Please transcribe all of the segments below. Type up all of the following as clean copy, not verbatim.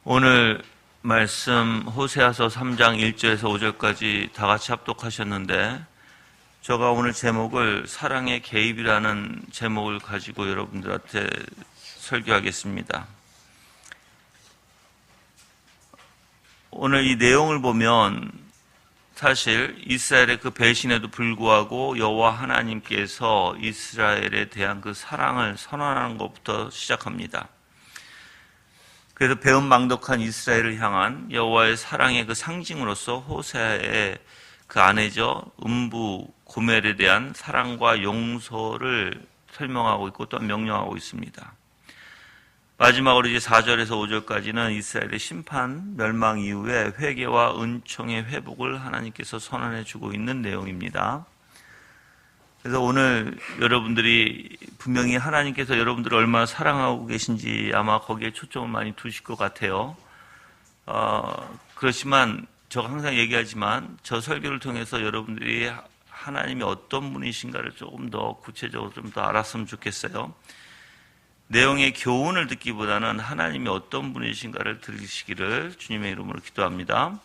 오늘 말씀 호세아서 3장 1절에서 5절까지 다 같이 합독하셨는데 제가 오늘 제목을 사랑의 개입이라는 제목을 가지고 여러분들한테 설교하겠습니다. 오늘 이 내용을 보면 사실 이스라엘의 그 배신에도 불구하고 여호와 하나님께서 이스라엘에 대한 그 사랑을 선언하는 것부터 시작합니다. 그래서 배은망덕한 이스라엘을 향한 여호와의 사랑의 그 상징으로서 호세아의 그 아내죠, 음부 고멜에 대한 사랑과 용서를 설명하고 있고 또 명령하고 있습니다. 마지막으로 이제 4절에서 5절까지는 이스라엘의 심판, 멸망 이후에 회개와 은총의 회복을 하나님께서 선언해 주고 있는 내용입니다. 그래서 오늘 여러분들이 분명히 하나님께서 여러분들을 얼마나 사랑하고 계신지 아마 거기에 초점을 많이 두실 것 같아요. 그렇지만 제가 항상 얘기하지만 저 설교를 통해서 여러분들이 하나님이 어떤 분이신가를 조금 더 구체적으로 좀 더 알았으면 좋겠어요. 내용의 교훈을 듣기보다는 하나님이 어떤 분이신가를 들으시기를 주님의 이름으로 기도합니다.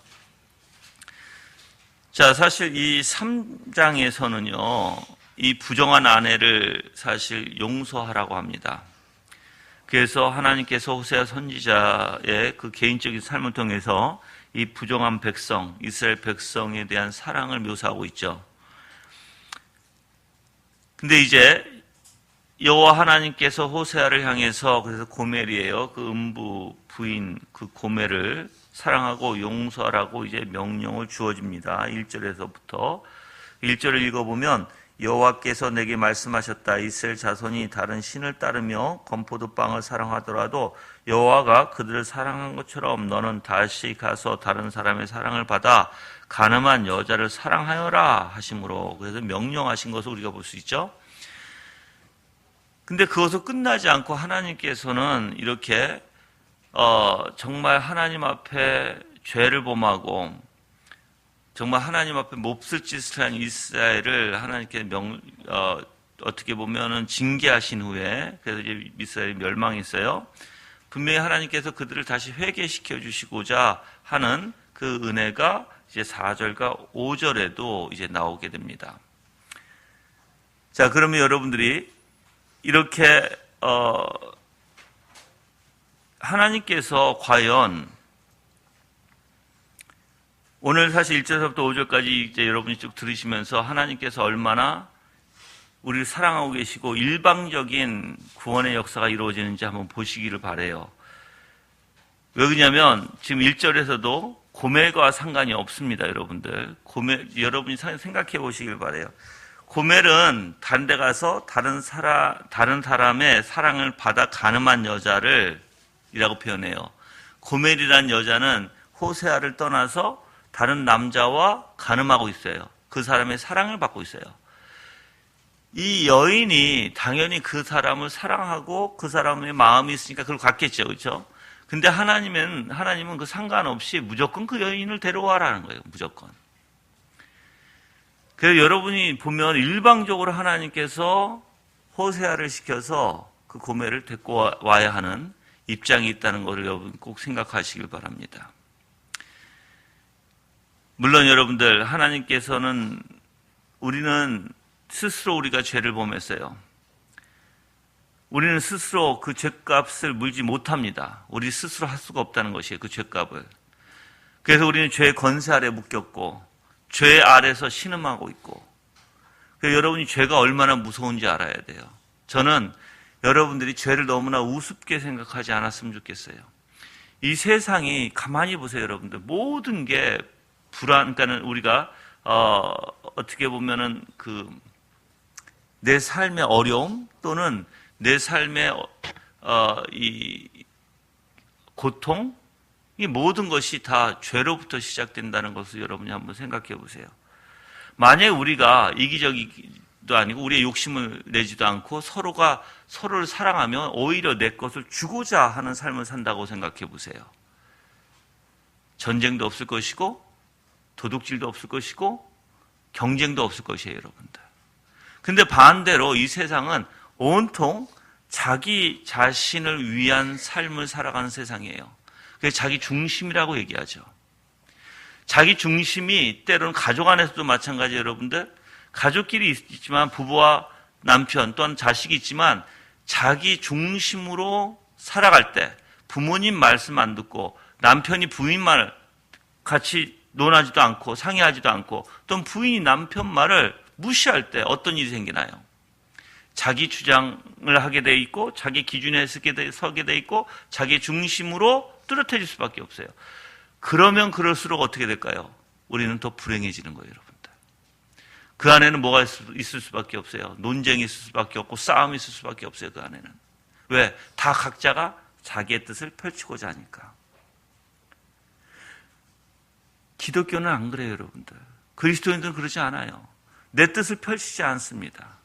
자, 사실 이 3장에서는요, 이 부정한 아내를 사실 용서하라고 합니다. 그래서 하나님께서 호세아 선지자의 그 개인적인 삶을 통해서 이 부정한 백성, 이스라엘 백성에 대한 사랑을 묘사하고 있죠. 근데 이제 여호와 하나님께서 호세아를 향해서 그래서 고멜이에요. 그 음부 부인 그 고멜을 사랑하고 용서하라고 이제 명령을 주어집니다. 1절에서부터 1절을 읽어보면 여호와께서 내게 말씀하셨다. 이스라엘 자손이 다른 신을 따르며 건포도 빵을 사랑하더라도 여호와가 그들을 사랑한 것처럼 너는 다시 가서 다른 사람의 사랑을 받아 가늠한 여자를 사랑하여라 하심으로, 그래서 명령하신 것을 우리가 볼 수 있죠. 근데 그것도 끝나지 않고 하나님께서는 이렇게 정말 하나님 앞에 죄를 범하고 정말 하나님 앞에 몹쓸 짓을 한 이스라엘을 하나님께 어떻게 보면은 징계하신 후에, 그래서 이제 이스라엘이 멸망했어요. 분명히 하나님께서 그들을 다시 회개시켜 주시고자 하는 그 은혜가 이제 4절과 5절에도 이제 나오게 됩니다. 자, 그러면 여러분들이 이렇게 하나님께서 과연 오늘 사실 1절부터 5절까지 이제 여러분이 쭉 들으시면서 하나님께서 얼마나 우리를 사랑하고 계시고 일방적인 구원의 역사가 이루어지는지 한번 보시기를 바라요. 왜 그러냐면 지금 1절에서도 고멜과 상관이 없습니다, 여러분들. 여러분이 생각해 보시길 바라요. 고멜은 다른 데 가서 다른 사람의 사랑을 받아 가늠한 여자를 이라고 표현해요. 고멜이란 여자는 호세아를 떠나서 다른 남자와 가늠하고 있어요. 그 사람의 사랑을 받고 있어요. 이 여인이 당연히 그 사람을 사랑하고 그 사람의 마음이 있으니까 그걸 갖겠죠. 그렇죠? 근데 하나님은 그 상관없이 무조건 그 여인을 데려와라는 거예요. 무조건. 그래서 여러분이 보면 일방적으로 하나님께서 호세아를 시켜서 그 고멜을 데리고 와야 하는 입장이 있다는 것을 여러분 꼭 생각하시길 바랍니다. 물론 여러분들, 하나님께서는 우리는 스스로 우리가 죄를 범했어요. 우리는 스스로 그 죄값을 물지 못합니다. 우리 스스로 할 수가 없다는 것이에요. 그 죄값을. 그래서 우리는 죄의 권세 아래 묶였고 죄 아래서 신음하고 있고, 그래서 여러분이 죄가 얼마나 무서운지 알아야 돼요. 저는 여러분들이 죄를 너무나 우습게 생각하지 않았으면 좋겠어요. 이 세상이 가만히 보세요, 여러분들. 모든 게 그러니까는 우리가 어떻게 보면은 내 삶의 어려움 또는 내 삶의 이 고통, 이 모든 것이 다 죄로부터 시작된다는 것을 여러분이 한번 생각해 보세요. 만약에 우리가 이기적이도 아니고 우리의 욕심을 내지도 않고 서로가 서로를 사랑하면 오히려 내 것을 주고자 하는 삶을 산다고 생각해 보세요. 전쟁도 없을 것이고 도둑질도 없을 것이고 경쟁도 없을 것이에요, 여러분들. 근데 반대로 이 세상은 온통 자기 자신을 위한 삶을 살아가는 세상이에요. 그게 자기 중심이라고 얘기하죠. 자기 중심이 때로는 가족 안에서도 마찬가지예요, 여러분들. 가족끼리 있지만 부부와 남편 또는 자식이 있지만 자기 중심으로 살아갈 때 부모님 말씀 안 듣고 남편이 부인 말 같이 논하지도 않고 상의하지도 않고 또는 부인이 남편 말을 무시할 때 어떤 일이 생기나요? 자기 주장을 하게 돼 있고 자기 기준에 서게 돼 있고 자기 중심으로 뚜렷해질 수밖에 없어요. 그러면 그럴수록 어떻게 될까요? 우리는 더 불행해지는 거예요, 여러분들. 그 안에는 뭐가 있을 수밖에 없어요. 논쟁이 있을 수밖에 없고 싸움이 있을 수밖에 없어요, 그 안에는. 왜? 다 각자가 자기의 뜻을 펼치고자 하니까. 기독교는 안 그래요, 여러분들. 그리스도인들은 그러지 않아요. 내 뜻을 펼치지 않습니다.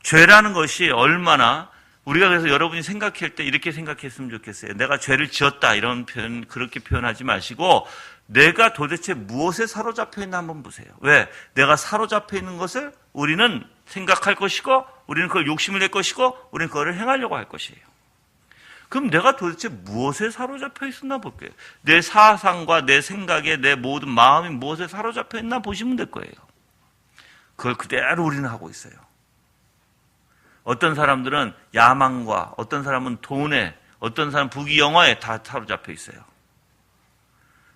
죄라는 것이 얼마나 우리가 그래서 여러분이 생각할 때 이렇게 생각했으면 좋겠어요. 내가 죄를 지었다 이런 표현 그렇게 표현하지 마시고 내가 도대체 무엇에 사로잡혀 있나 한번 보세요. 왜? 내가 사로잡혀 있는 것을 우리는 생각할 것이고 우리는 그걸 욕심을 낼 것이고 우리는 그걸 행하려고 할 것이에요. 그럼 내가 도대체 무엇에 사로잡혀 있었나 볼게요. 내 사상과 내 생각에 내 모든 마음이 무엇에 사로잡혀 있나 보시면 될 거예요. 그걸 그대로 우리는 하고 있어요. 어떤 사람들은 야망과 어떤 사람은 돈에 어떤 사람은 부귀영화에 다 사로잡혀 있어요.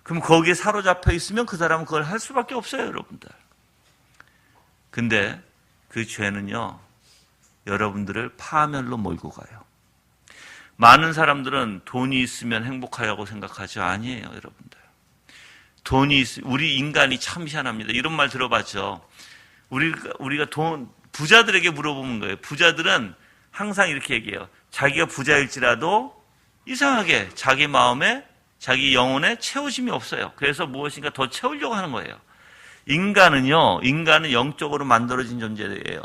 그럼 거기에 사로잡혀 있으면 그 사람은 그걸 할 수밖에 없어요, 여러분들. 근데 그 죄는요, 여러분들을 파멸로 몰고 가요. 많은 사람들은 돈이 있으면 행복하다고 생각하죠. 아니에요, 여러분들. 우리 인간이 참 희한합니다. 이런 말 들어봤죠. 우리가 부자들에게 물어보는 거예요. 부자들은 항상 이렇게 얘기해요. 자기가 부자일지라도 이상하게 자기 마음에, 자기 영혼에 채워짐이 없어요. 그래서 무엇인가 더 채우려고 하는 거예요. 인간은 영적으로 만들어진 존재예요.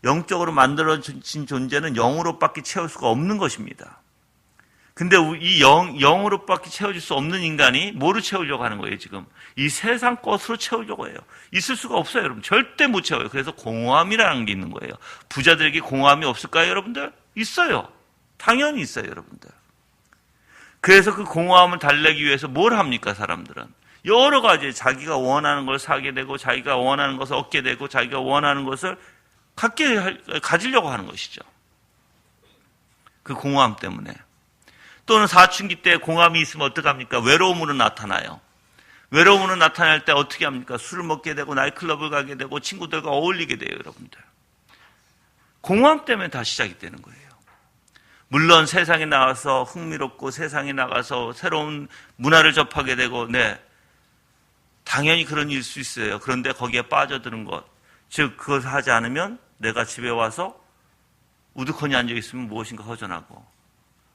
영적으로 만들어진 존재는 영으로밖에 채울 수가 없는 것입니다. 근데 이 영으로밖에 채워질 수 없는 인간이 뭐로 채우려고 하는 거예요, 지금? 이 세상 것으로 채우려고 해요. 있을 수가 없어요, 여러분. 절대 못 채워요. 그래서 공허함이라는 게 있는 거예요. 부자들에게 공허함이 없을까요, 여러분들? 있어요. 당연히 있어요, 여러분들. 그래서 그 공허함을 달래기 위해서 뭘 합니까, 사람들은? 여러 가지 자기가 원하는 걸 사게 되고 자기가 원하는 것을 얻게 되고 자기가 원하는 것을 가지려고 하는 것이죠. 그 공허함 때문에. 또는 사춘기 때 공허함이 있으면 어떡합니까? 외로움으로 나타나요. 외로움으로 나타날 때 어떻게 합니까? 술을 먹게 되고 나이트클럽을 가게 되고 친구들과 어울리게 돼요, 여러분들. 공허함 때문에 다 시작이 되는 거예요. 물론 세상에 나가서 흥미롭고 세상에 나가서 새로운 문화를 접하게 되고 당연히 그런 일일 수 있어요. 그런데 거기에 빠져드는 것, 즉 그것을 하지 않으면 내가 집에 와서 우두커니 앉아있으면 무엇인가 허전하고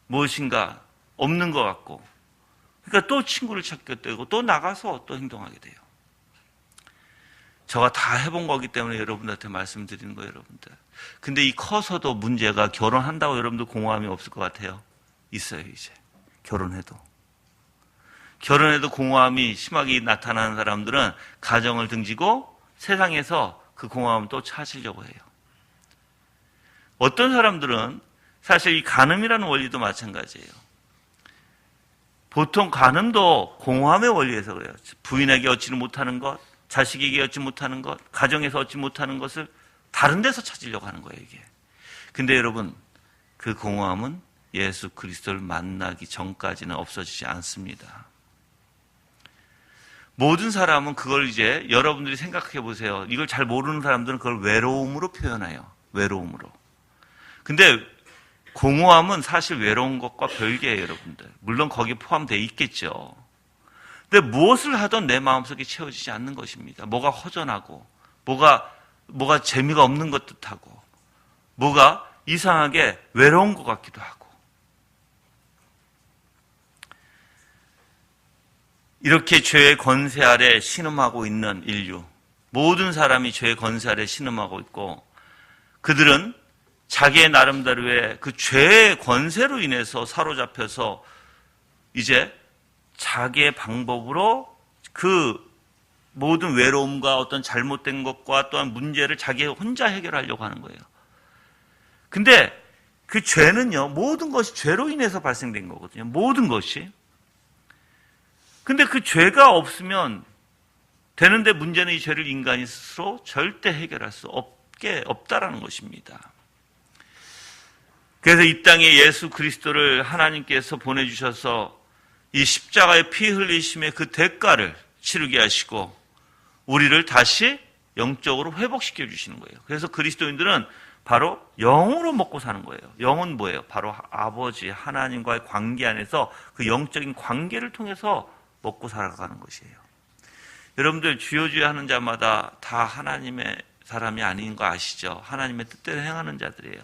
무엇인가 없는 것 같고, 그러니까 또 친구를 찾게 되고 또 나가서 또 행동하게 돼요. 제가 다 해본 거기 때문에 여러분들한테 말씀드리는 거예요, 여러분들. 근데 이 커서도 문제가 결혼한다고 여러분들 공허함이 없을 것 같아요. 있어요, 이제. 결혼해도 공허함이 심하게 나타나는 사람들은 가정을 등지고 세상에서 그 공허함을 또 찾으려고 해요. 어떤 사람들은 사실 이 간음이라는 원리도 마찬가지예요. 보통 간음도 공허함의 원리에서 그래요. 부인에게 얻지를 못하는 것, 자식에게 얻지 못하는 것, 가정에서 얻지 못하는 것을 다른 데서 찾으려고 하는 거예요, 이게. 근데 여러분, 그 공허함은 예수 그리스도를 만나기 전까지는 없어지지 않습니다. 모든 사람은 그걸 이제 여러분들이 생각해 보세요. 이걸 잘 모르는 사람들은 그걸 외로움으로 표현해요. 외로움으로. 근데 공허함은 사실 외로운 것과 별개예요, 여러분들. 물론 거기에 포함되어 있겠죠. 근데 무엇을 하든 내 마음속에 채워지지 않는 것입니다. 뭐가 허전하고, 뭐가 재미가 없는 것 같하고, 뭐가 이상하게 외로운 것 같기도 하고. 이렇게 죄의 권세 아래 신음하고 있는 인류, 모든 사람이 죄의 권세 아래 신음하고 있고, 그들은 자기의 나름대로의 그 죄의 권세로 인해서 사로잡혀서 이제 자기의 방법으로 그 모든 외로움과 어떤 잘못된 것과 또한 문제를 자기 혼자 해결하려고 하는 거예요. 근데 그 죄는요, 모든 것이 죄로 인해서 발생된 거거든요. 모든 것이. 근데 그 죄가 없으면 되는데 문제는 이 죄를 인간이 스스로 절대 해결할 수 없다라는 것입니다. 그래서 이 땅에 예수 그리스도를 하나님께서 보내주셔서 이 십자가의 피 흘리심의 그 대가를 치르게 하시고 우리를 다시 영적으로 회복시켜 주시는 거예요. 그래서 그리스도인들은 바로 영으로 먹고 사는 거예요. 영은 뭐예요? 바로 아버지 하나님과의 관계 안에서 그 영적인 관계를 통해서 먹고 살아가는 것이에요. 여러분들 주여 주여 하는 자마다 다 하나님의 사람이 아닌 거 아시죠? 하나님의 뜻대로 행하는 자들이에요.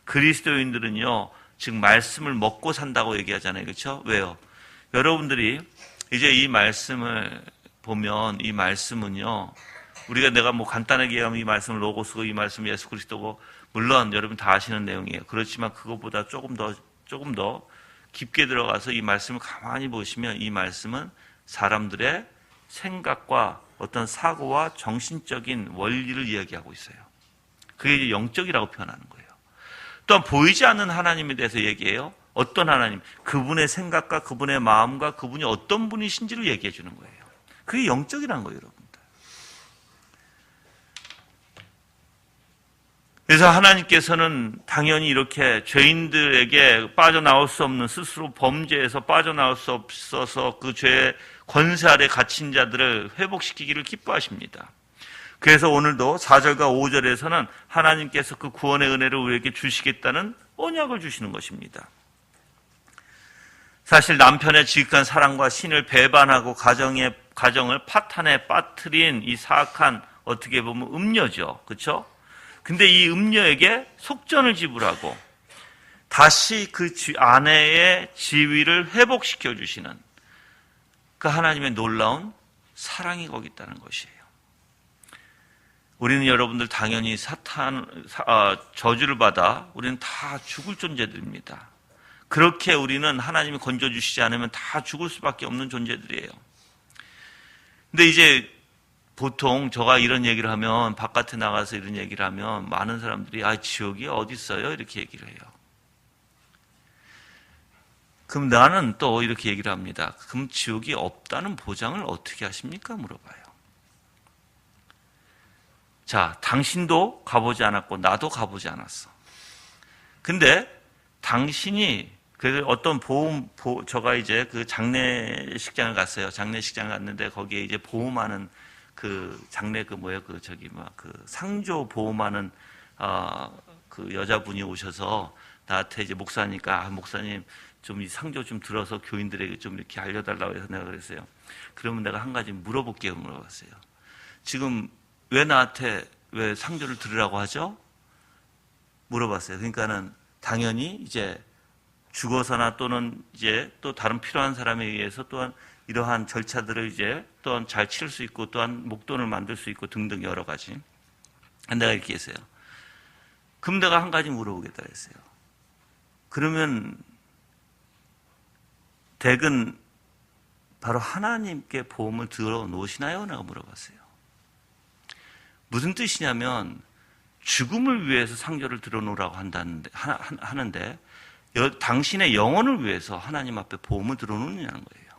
그리스도인들은요, 지금 말씀을 먹고 산다고 얘기하잖아요. 그렇죠? 왜요? 여러분들이 이제 이 말씀을 보면 이 말씀은요, 내가 뭐 간단하게 얘기하면 이 말씀은 로고스고 이 말씀은 예수 그리스도고, 물론 여러분 다 아시는 내용이에요. 그렇지만 그것보다 조금 더 깊게 들어가서 이 말씀을 가만히 보시면 이 말씀은 사람들의 생각과 어떤 사고와 정신적인 원리를 이야기하고 있어요. 그게 이제 영적이라고 표현하는 거예요. 또한 보이지 않는 하나님에 대해서 얘기해요. 어떤 하나님? 그분의 생각과 그분의 마음과 그분이 어떤 분이신지를 얘기해 주는 거예요. 그게 영적이라는 거예요, 여러분들. 그래서 하나님께서는 당연히 이렇게 죄인들에게 빠져나올 수 없는, 스스로 범죄에서 빠져나올 수 없어서 그 죄의 권세 아래 갇힌 자들을 회복시키기를 기뻐하십니다. 그래서 오늘도 4절과 5절에서는 하나님께서 그 구원의 은혜를 우리에게 주시겠다는 언약을 주시는 것입니다. 사실 남편의 지극한 사랑과 신을 배반하고 가정을 파탄에 빠뜨린 이 사악한, 어떻게 보면 음녀죠. 그렇죠? 근데 이 음녀에게 속전을 지불하고 다시 그 아내의 지위를 회복시켜 주시는 그 하나님의 놀라운 사랑이 거기 있다는 것이에요. 우리는 여러분들 당연히 저주를 받아 우리는 다 죽을 존재들입니다. 그렇게 우리는 하나님이 건져주시지 않으면 다 죽을 수밖에 없는 존재들이에요. 근데 이제 보통 제가 이런 얘기를 하면, 바깥에 나가서 이런 얘기를 하면 많은 사람들이 지옥이 어디 있어요? 이렇게 얘기를 해요. 그럼 나는 또 이렇게 얘기를 합니다. 그럼 지옥이 없다는 보장을 어떻게 하십니까? 물어봐요. 자, 당신도 가보지 않았고 나도 가보지 않았어. 근데 당신이 그래서 어떤 제가 이제 그 장례식장을 갔어요. 장례식장을 갔는데 거기에 이제 보험하는 그 장례 상조 보험하는 그 여자분이 오셔서 나한테 이제 목사니까 목사님 좀 이 상조 좀 들어서 교인들에게 좀 이렇게 알려달라고 해서 내가 그랬어요. 그러면 내가 한 가지 물어볼게요. 물어봤어요. 지금 왜 나한테 왜 상조를 들으라고 하죠? 물어봤어요. 그러니까는 당연히 이제 죽어서나 또는 이제 또 다른 필요한 사람에 의해서 또한 이러한 절차들을 이제 또한 잘 치를 수 있고 또한 목돈을 만들 수 있고 등등 여러 가지. 내가 이렇게 했어요. 그럼 내가 한 가지 물어보겠다 했어요. 그러면 댁은 바로 하나님께 보험을 들어 놓으시나요? 내가 물어봤어요. 무슨 뜻이냐면 죽음을 위해서 상조를 들어 놓으라고 하는데 당신의 영혼을 위해서 하나님 앞에 보험을 들어 놓느냐는 거예요.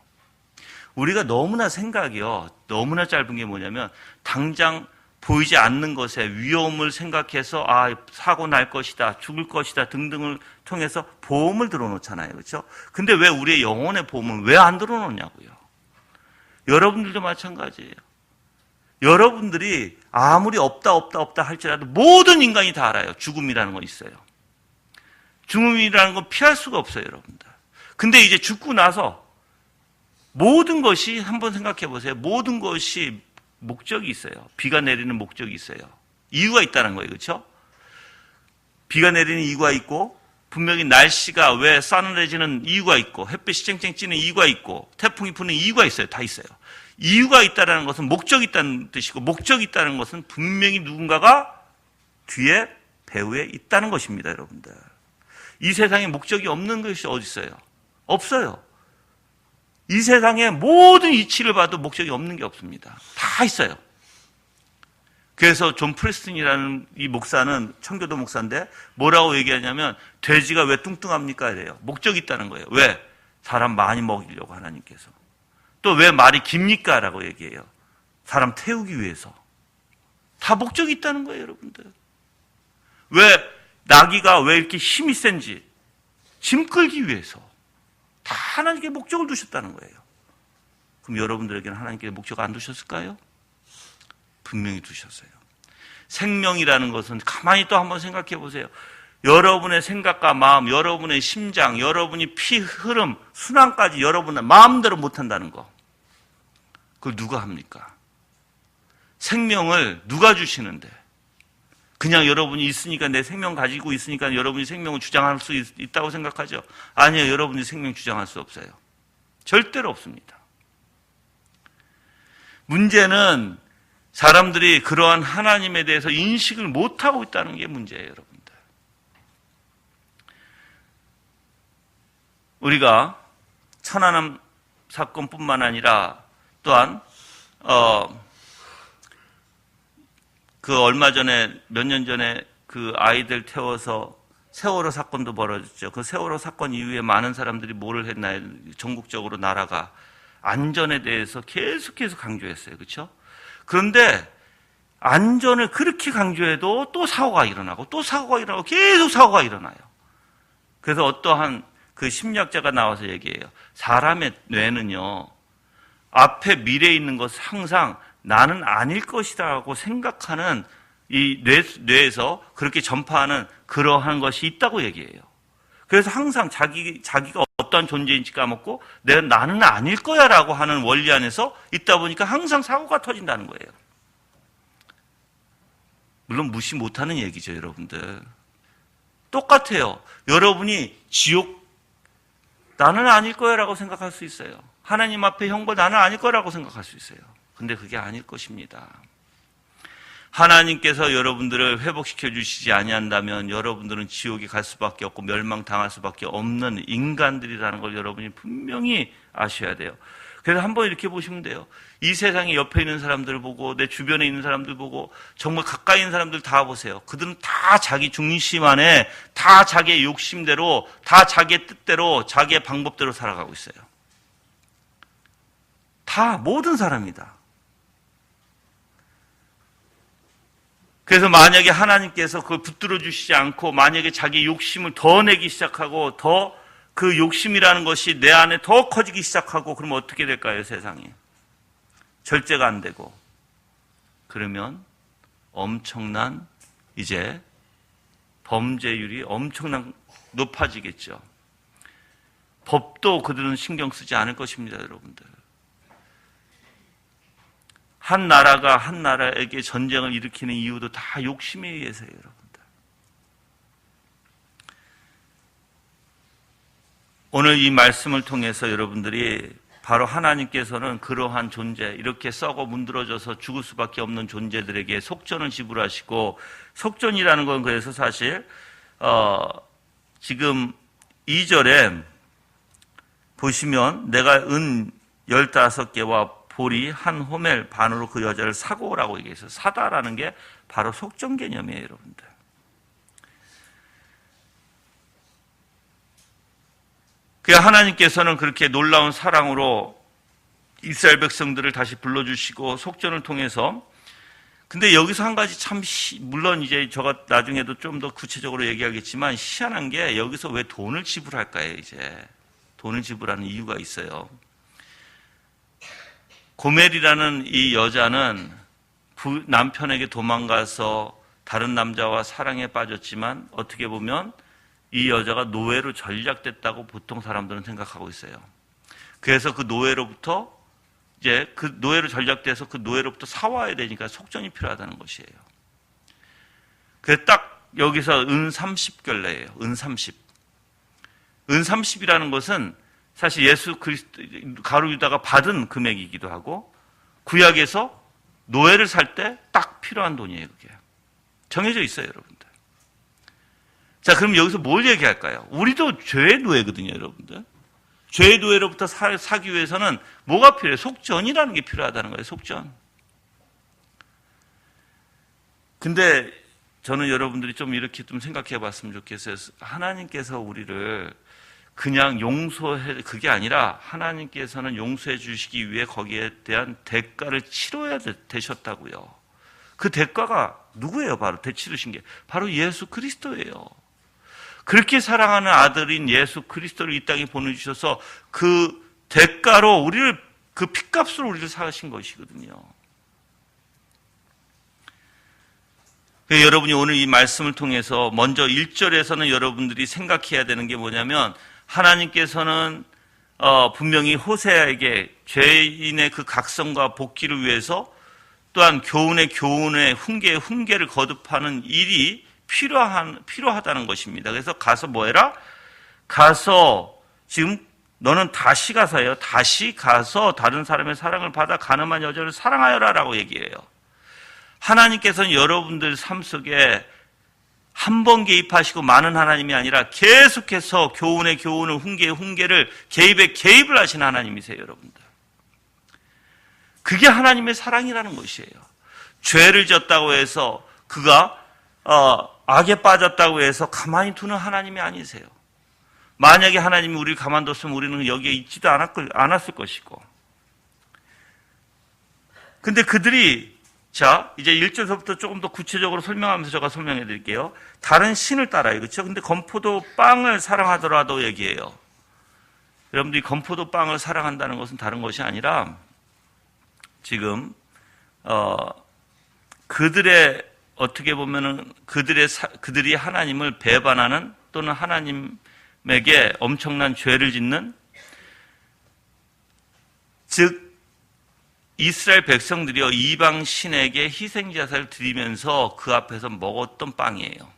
우리가 너무나 생각이요, 너무나 짧은 게 뭐냐면 당장 보이지 않는 것의 위험을 생각해서 사고 날 것이다, 죽을 것이다 등등을 통해서 보험을 들어놓잖아요. 그렇죠? 근데 왜 우리의 영혼의 보험을 왜 안 들어놓냐고요. 여러분들도 마찬가지예요. 여러분들이 아무리 없다 할지라도 모든 인간이 다 알아요. 죽음이라는 건 있어요. 죽음이라는 건 피할 수가 없어요, 여러분들. 근데 이제 죽고 나서 모든 것이, 한번 생각해 보세요. 모든 것이 목적이 있어요. 비가 내리는 목적이 있어요. 이유가 있다는 거예요. 그렇죠? 비가 내리는 이유가 있고, 분명히 날씨가 왜 싸늘해지는 이유가 있고, 햇빛이 쨍쨍 찌는 이유가 있고, 태풍이 부는 이유가 있어요. 다 있어요. 이유가 있다는 것은 목적이 있다는 뜻이고, 목적이 있다는 것은 분명히 누군가가 뒤에 배후에 있다는 것입니다, 여러분들. 이 세상에 목적이 없는 것이 어디 있어요? 없어요. 이 세상에 모든 이치를 봐도 목적이 없는 게 없습니다. 다 있어요. 그래서 존 프레스턴이라는 이 목사는 청교도 목사인데 뭐라고 얘기하냐면 돼지가 왜 뚱뚱합니까? 이래요. 목적이 있다는 거예요. 왜? 사람 많이 먹이려고 하나님께서. 또 왜 말이 깁니까? 라고 얘기해요. 사람 태우기 위해서. 다 목적이 있다는 거예요, 여러분들. 왜 나귀가 왜 이렇게 힘이 센지 짐 끌기 위해서 다 하나님께 목적을 두셨다는 거예요. 그럼 여러분들에게는 하나님께 목적 안 두셨을까요? 분명히 두셨어요. 생명이라는 것은 가만히 또 한번 생각해 보세요. 여러분의 생각과 마음, 여러분의 심장, 여러분이 피 흐름, 순환까지 여러분의 마음대로 못한다는 거. 그걸 누가 합니까? 생명을 누가 주시는데? 그냥 여러분이 있으니까 내 생명 가지고 있으니까 여러분이 생명을 주장할 수 있다고 생각하죠? 아니요, 여러분이 생명 주장할 수 없어요. 절대로 없습니다. 문제는 사람들이 그러한 하나님에 대해서 인식을 못하고 있다는 게 문제예요, 여러분들. 우리가 천안함 사건뿐만 아니라 또한 그 얼마 전에 몇 년 전에 그 아이들 태워서 세월호 사건도 벌어졌죠. 그 세월호 사건 이후에 많은 사람들이 뭐를 했나요? 전국적으로 나라가 안전에 대해서 계속해서 강조했어요. 그렇죠? 그런데 안전을 그렇게 강조해도 또 사고가 일어나고 또 사고가 일어나고 계속 사고가 일어나요. 그래서 어떠한 그 심리학자가 나와서 얘기해요. 사람의 뇌는요, 앞에 미래에 있는 것을 항상 나는 아닐 것이라고 생각하는 이 뇌에서 그렇게 전파하는 그러한 것이 있다고 얘기해요. 그래서 항상 자기가 어떠한 존재인지 까먹고 나는 아닐 거야 라고 하는 원리 안에서 있다 보니까 항상 사고가 터진다는 거예요. 물론 무시 못하는 얘기죠, 여러분들. 똑같아요. 여러분이 지옥 나는 아닐 거야 라고 생각할 수 있어요. 하나님 앞에 형벌 나는 아닐 거라고 생각할 수 있어요. 근데 그게 아닐 것입니다. 하나님께서 여러분들을 회복시켜 주시지 아니한다면 여러분들은 지옥에 갈 수밖에 없고 멸망당할 수밖에 없는 인간들이라는 걸 여러분이 분명히 아셔야 돼요. 그래서 한번 이렇게 보시면 돼요. 이 세상에 옆에 있는 사람들을 보고 내 주변에 있는 사람들 보고 정말 가까이 있는 사람들 다 보세요. 그들은 다 자기 중심 안에 다 자기의 욕심대로 다 자기의 뜻대로 자기의 방법대로 살아가고 있어요. 다 모든 사람이다. 그래서 만약에 하나님께서 그걸 붙들어 주시지 않고 만약에 자기 욕심을 더 내기 시작하고 더 그 욕심이라는 것이 내 안에 더 커지기 시작하고 그러면 어떻게 될까요, 세상이? 절제가 안 되고 그러면 엄청난 이제 범죄율이 엄청난 높아지겠죠. 법도 그들은 신경 쓰지 않을 것입니다, 여러분들. 한 나라가 한 나라에게 전쟁을 일으키는 이유도 다 욕심에 의해서예요, 여러분들. 오늘 이 말씀을 통해서 여러분들이 바로 하나님께서는 그러한 존재, 이렇게 썩어 문드러져서 죽을 수밖에 없는 존재들에게 속전을 지불하시고, 속전이라는 건 그래서 사실 지금 2절에 보시면 내가 은 15개와 보리 한 호멜 반으로 그 여자를 사고 오라고 얘기해서 사다라는 게 바로 속전 개념이에요, 여러분들. 그 하나님께서는 그렇게 놀라운 사랑으로 이스라엘 백성들을 다시 불러주시고 속전을 통해서, 근데 여기서 한 가지 참 물론 이제 제가 나중에도 좀 더 구체적으로 얘기하겠지만 희한한 게 여기서 왜 돈을 지불할까요? 이제 돈을 지불하는 이유가 있어요. 고멜이라는 이 여자는 남편에게 도망가서 다른 남자와 사랑에 빠졌지만 어떻게 보면 이 여자가 노예로 전락됐다고 보통 사람들은 생각하고 있어요. 그래서 그 노예로부터 이제 그 노예로 전락돼서 그 노예로부터 사와야 되니까 속전이 필요하다는 것이에요. 그래서 딱 여기서 은 30결례예요. 은 30. 은 30이라는 것은 사실 예수 그리스도 가룟 유다가 받은 금액이기도 하고 구약에서 노예를 살 때 딱 필요한 돈이에요. 그게 정해져 있어요, 여러분들. 자, 그럼 여기서 뭘 얘기할까요? 우리도 죄의 노예거든요, 여러분들. 죄의 노예로부터 사기 위해서는 뭐가 필요해요? 속전이라는 게 필요하다는 거예요, 속전. 근데 저는 여러분들이 좀 이렇게 좀 생각해 봤으면 좋겠어요. 하나님께서 우리를 그냥 용서해, 그게 아니라 하나님께서는 용서해 주시기 위해 거기에 대한 대가를 치러야 되셨다고요. 그 대가가 누구예요? 바로 되치르신 게 바로 예수 그리스도예요. 그렇게 사랑하는 아들인 예수 그리스도를 이 땅에 보내주셔서 그 대가로 우리를, 그 핏값으로 우리를 사신 것이거든요. 여러분이 오늘 이 말씀을 통해서 먼저 1절에서는 여러분들이 생각해야 되는 게 뭐냐면, 하나님께서는 분명히 호세아에게 죄인의 그 각성과 복귀를 위해서 또한 교훈의 교훈의 훈계의 훈계를 거듭하는 일이 필요하다는 것입니다. 그래서 가서 뭐 해라? 가서, 지금 너는 다시 가서요. 다시 가서 다른 사람의 사랑을 받아 가늠한 여자를 사랑하여라 라고 얘기해요. 하나님께서는 여러분들 삶 속에 한 번 개입하시고 많은 하나님이 아니라 계속해서 교훈의 교훈을, 훈계의 훈계를, 개입의 개입을 하시는 하나님이세요, 여러분들. 그게 하나님의 사랑이라는 것이에요. 죄를 졌다고 해서 그가 악에 빠졌다고 해서 가만히 두는 하나님이 아니세요. 만약에 하나님이 우리를 가만뒀으면 우리는 여기에 있지도 않았을 것이고. 근데 그들이, 자, 이제 1절서부터 조금 더 구체적으로 설명하면서 제가 설명해 드릴게요. 다른 신을 따라요. 그렇죠? 근데 건포도 빵을 사랑하더라도 얘기해요. 여러분들이 건포도 빵을 사랑한다는 것은 다른 것이 아니라 지금 그들의, 어떻게 보면은 그들이 하나님을 배반하는, 또는 하나님에게 엄청난 죄를 짓는, 즉 이스라엘 백성들이요, 이방 신에게 희생제사를 드리면서 그 앞에서 먹었던 빵이에요.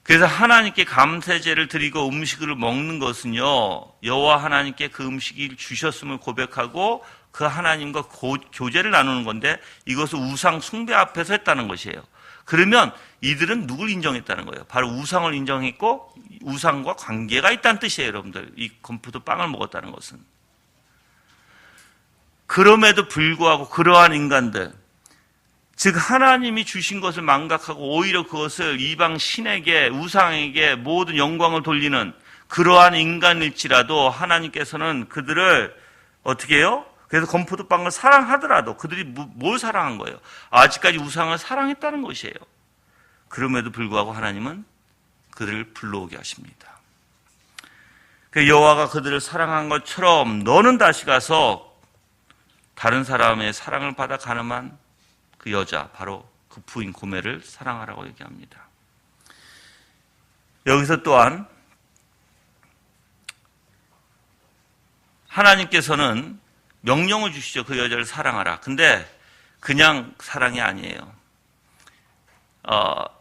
그래서 하나님께 감사제를 드리고 음식을 먹는 것은요, 여호와 하나님께 그 음식을 주셨음을 고백하고 그 하나님과 교제를 나누는 건데, 이것을 우상 숭배 앞에서 했다는 것이에요. 그러면 이들은 누굴 인정했다는 거예요? 바로 우상을 인정했고 우상과 관계가 있다는 뜻이에요, 여러분들. 이 건포도 빵을 먹었다는 것은. 그럼에도 불구하고 그러한 인간들, 즉 하나님이 주신 것을 망각하고 오히려 그것을 이방 신에게, 우상에게 모든 영광을 돌리는 그러한 인간일지라도 하나님께서는 그들을 어떻게 해요? 그래서 건포도빵을 사랑하더라도 그들이 뭘 사랑한 거예요? 아직까지 우상을 사랑했다는 것이에요. 그럼에도 불구하고 하나님은 그들을 불러오게 하십니다. 여호와가 그들을 사랑한 것처럼 너는 다시 가서 다른 사람의 사랑을 받아 가늠한 그 여자, 바로 그 부인 고멜을 사랑하라고 얘기합니다. 여기서 또한 하나님께서는 명령을 주시죠. 그 여자를 사랑하라. 근데 그냥 사랑이 아니에요.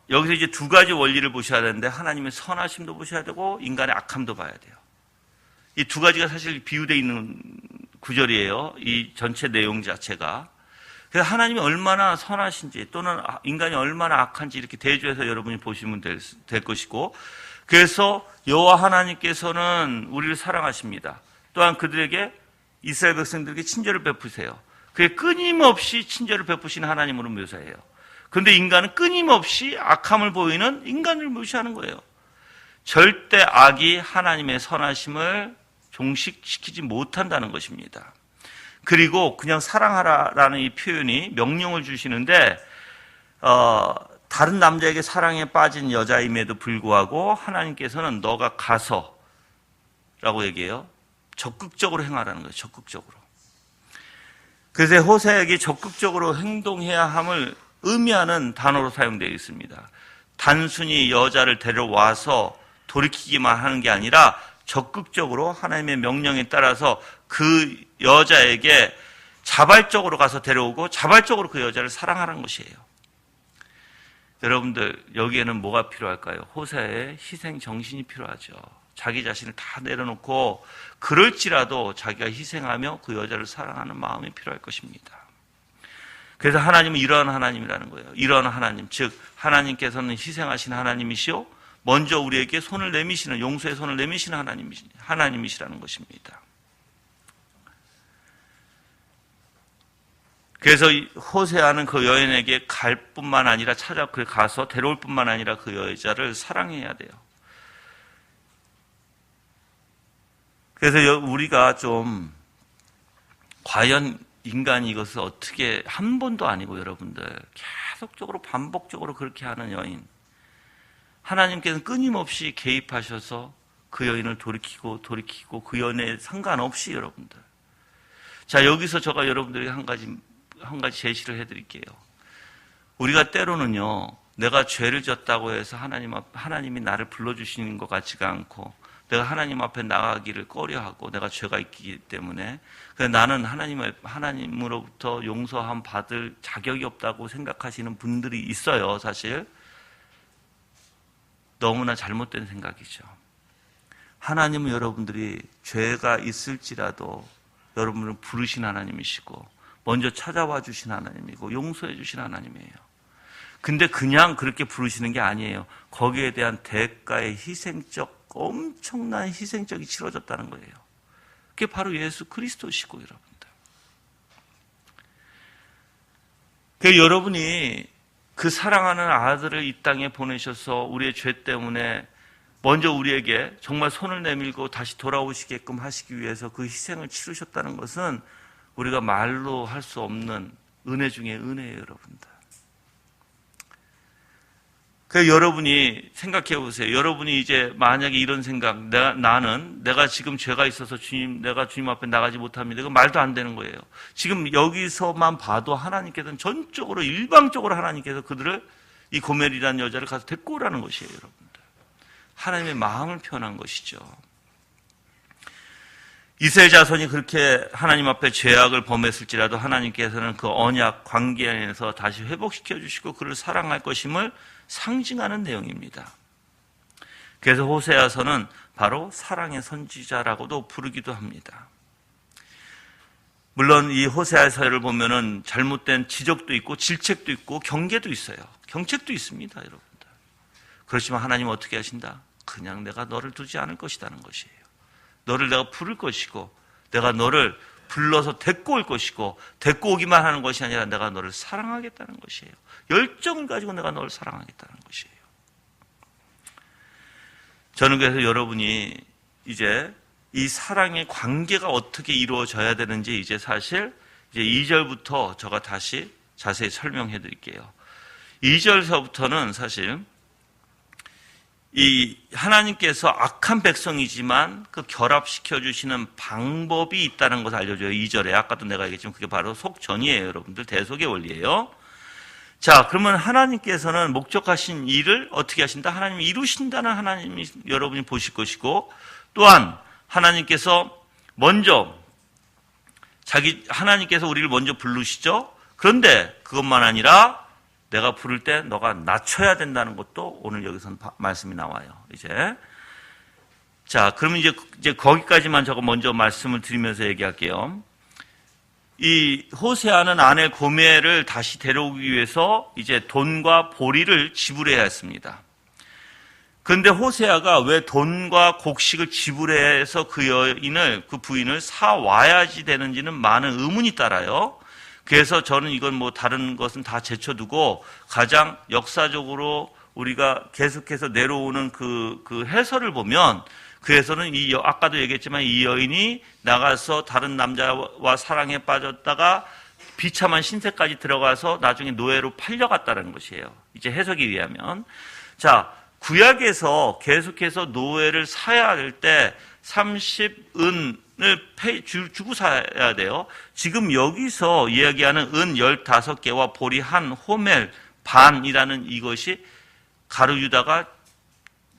여기서 이제 두 가지 원리를 보셔야 되는데, 하나님의 선하심도 보셔야 되고 인간의 악함도 봐야 돼요. 이 두 가지가 사실 비유되어 있는 구절이에요. 이 전체 내용 자체가. 그래서 하나님이 얼마나 선하신지, 또는 인간이 얼마나 악한지 이렇게 대조해서 여러분이 보시면 될 것이고, 그래서 여호와 하나님께서는 우리를 사랑하십니다. 또한 그들에게, 이스라엘 백성들에게 친절을 베푸세요. 그게 끊임없이 친절을 베푸시는 하나님으로 묘사해요. 그런데 인간은 끊임없이 악함을 보이는 인간을 묘사하는 거예요. 절대 악이 하나님의 선하심을 종식시키지 못한다는 것입니다. 그리고 그냥 사랑하라라는 이 표현이 명령을 주시는데, 다른 남자에게 사랑에 빠진 여자임에도 불구하고 하나님께서는 너가 가서 라고 얘기해요. 적극적으로 행하라는 거예요. 적극적으로. 그래서 호세에게 적극적으로 행동해야 함을 의미하는 단어로 사용되어 있습니다. 단순히 여자를 데려와서 돌이키기만 하는 게 아니라 적극적으로 하나님의 명령에 따라서 그 여자에게 자발적으로 가서 데려오고 자발적으로 그 여자를 사랑하라는 것이에요. 여러분들, 여기에는 뭐가 필요할까요? 호세의 희생 정신이 필요하죠. 자기 자신을 다 내려놓고 그럴지라도 자기가 희생하며 그 여자를 사랑하는 마음이 필요할 것입니다. 그래서 하나님은 이러한 하나님이라는 거예요. 이러한 하나님, 즉 하나님께서는 희생하신 하나님이시오, 먼저 우리에게 손을 내미시는, 용서의 손을 내미시는 하나님이시라는 것입니다. 그래서 호세아는 그 여인에게 갈 뿐만 아니라 가서 데려올 뿐만 아니라 그 여자를 사랑해야 돼요. 그래서 우리가 좀 과연 인간이 이것을 어떻게, 한 번도 아니고 여러분들 계속적으로 반복적으로 그렇게 하는 여인, 하나님께서는 끊임없이 개입하셔서 그 여인을 돌이키고 그 연애에 상관없이 여러분들. 자, 여기서 제가 여러분들에게 한 가지 제시를 해드릴게요. 우리가 때로는요, 내가 죄를 졌다고 해서 하나님이 나를 불러주시는 것 같지가 않고, 내가 하나님 앞에 나가기를 꺼려하고, 내가 죄가 있기 때문에, 나는 하나님으로부터 용서함 받을 자격이 없다고 생각하시는 분들이 있어요, 사실. 너무나 잘못된 생각이죠. 하나님은 여러분들이 죄가 있을지라도 여러분을 부르신 하나님이시고, 먼저 찾아와 주신 하나님이고, 용서해 주신 하나님이에요. 근데 그냥 그렇게 부르시는 게 아니에요. 거기에 대한 대가의 엄청난 희생적이 치러졌다는 거예요. 그게 바로 예수 그리스도시고, 여러분들. 여러분이 그 사랑하는 아들을 이 땅에 보내셔서 우리의 죄 때문에 먼저 우리에게 정말 손을 내밀고 다시 돌아오시게끔 하시기 위해서 그 희생을 치르셨다는 것은 우리가 말로 할 수 없는 은혜 중에 은혜예요, 여러분들. 여러분이 생각해 보세요. 여러분이 이제 만약에 이런 생각, 내가 지금 죄가 있어서 내가 주님 앞에 나가지 못합니다. 이거 말도 안 되는 거예요. 지금 여기서만 봐도 하나님께서는 전적으로, 일방적으로 하나님께서 그들을, 이 고멜이라는 여자를 가서 데리고 오라는 것이에요, 여러분들. 하나님의 마음을 표현한 것이죠. 이스라엘 자손이 그렇게 하나님 앞에 죄악을 범했을지라도 하나님께서는 그 언약 관계 안에서 다시 회복시켜 주시고 그를 사랑할 것임을 상징하는 내용입니다. 그래서 호세아서는 바로 사랑의 선지자라고도 부르기도 합니다. 물론 이 호세아서를 보면은 잘못된 지적도 있고 질책도 있고 경계도 있어요. 경책도 있습니다, 여러분들. 그렇지만 하나님은 어떻게 하신다? 그냥 내가 너를 두지 않을 것이라는 것이에요. 너를 내가 부를 것이고, 내가 너를 불러서 데리고 올 것이고, 데리고 오기만 하는 것이 아니라 내가 너를 사랑하겠다는 것이에요. 열정을 가지고 내가 너를 사랑하겠다는 것이에요. 저는 그래서 여러분이 이제 이 사랑의 관계가 어떻게 이루어져야 되는지 이제 2절부터 제가 다시 자세히 설명해 드릴게요. 2절서부터는 사실 이 하나님께서 악한 백성이지만 그 결합시켜 주시는 방법이 있다는 것을 알려줘요. 2절에 아까도 내가 얘기했지만 그게 바로 속전이에요, 여러분들. 대속의 원리예요. 자, 그러면 하나님께서는 목적하신 일을 어떻게 하신다? 하나님이 이루신다는 하나님이 여러분이 보실 것이고, 또한 하나님께서 하나님께서 우리를 먼저 부르시죠. 그런데 그것만 아니라 내가 부를 때 너가 낮춰야 된다는 것도 오늘 여기서는 말씀이 나와요. 자, 그러면 이제 거기까지만 제가 먼저 말씀을 드리면서 얘기할게요. 이 호세아는 아내 고멜을 다시 데려오기 위해서 이제 돈과 보리를 지불해야 했습니다. 그런데 호세아가 왜 돈과 곡식을 지불해서 그 부인을 사와야지 되는지는 많은 의문이 따라요. 그래서 저는 이건 다른 것은 다 제쳐두고 가장 역사적으로 우리가 계속해서 내려오는 그 해설을 보면, 그 해설은 아까도 얘기했지만 이 여인이 나가서 다른 남자와 사랑에 빠졌다가 비참한 신세까지 들어가서 나중에 노예로 팔려갔다는 것이에요. 이제 해석에 의하면. 자, 구약에서 계속해서 노예를 사야 할 때 30은 주고 사야 돼요. 지금 여기서 이야기하는 은 15개와 보리 한 호멜 반이라는 이것이 가룟 유다가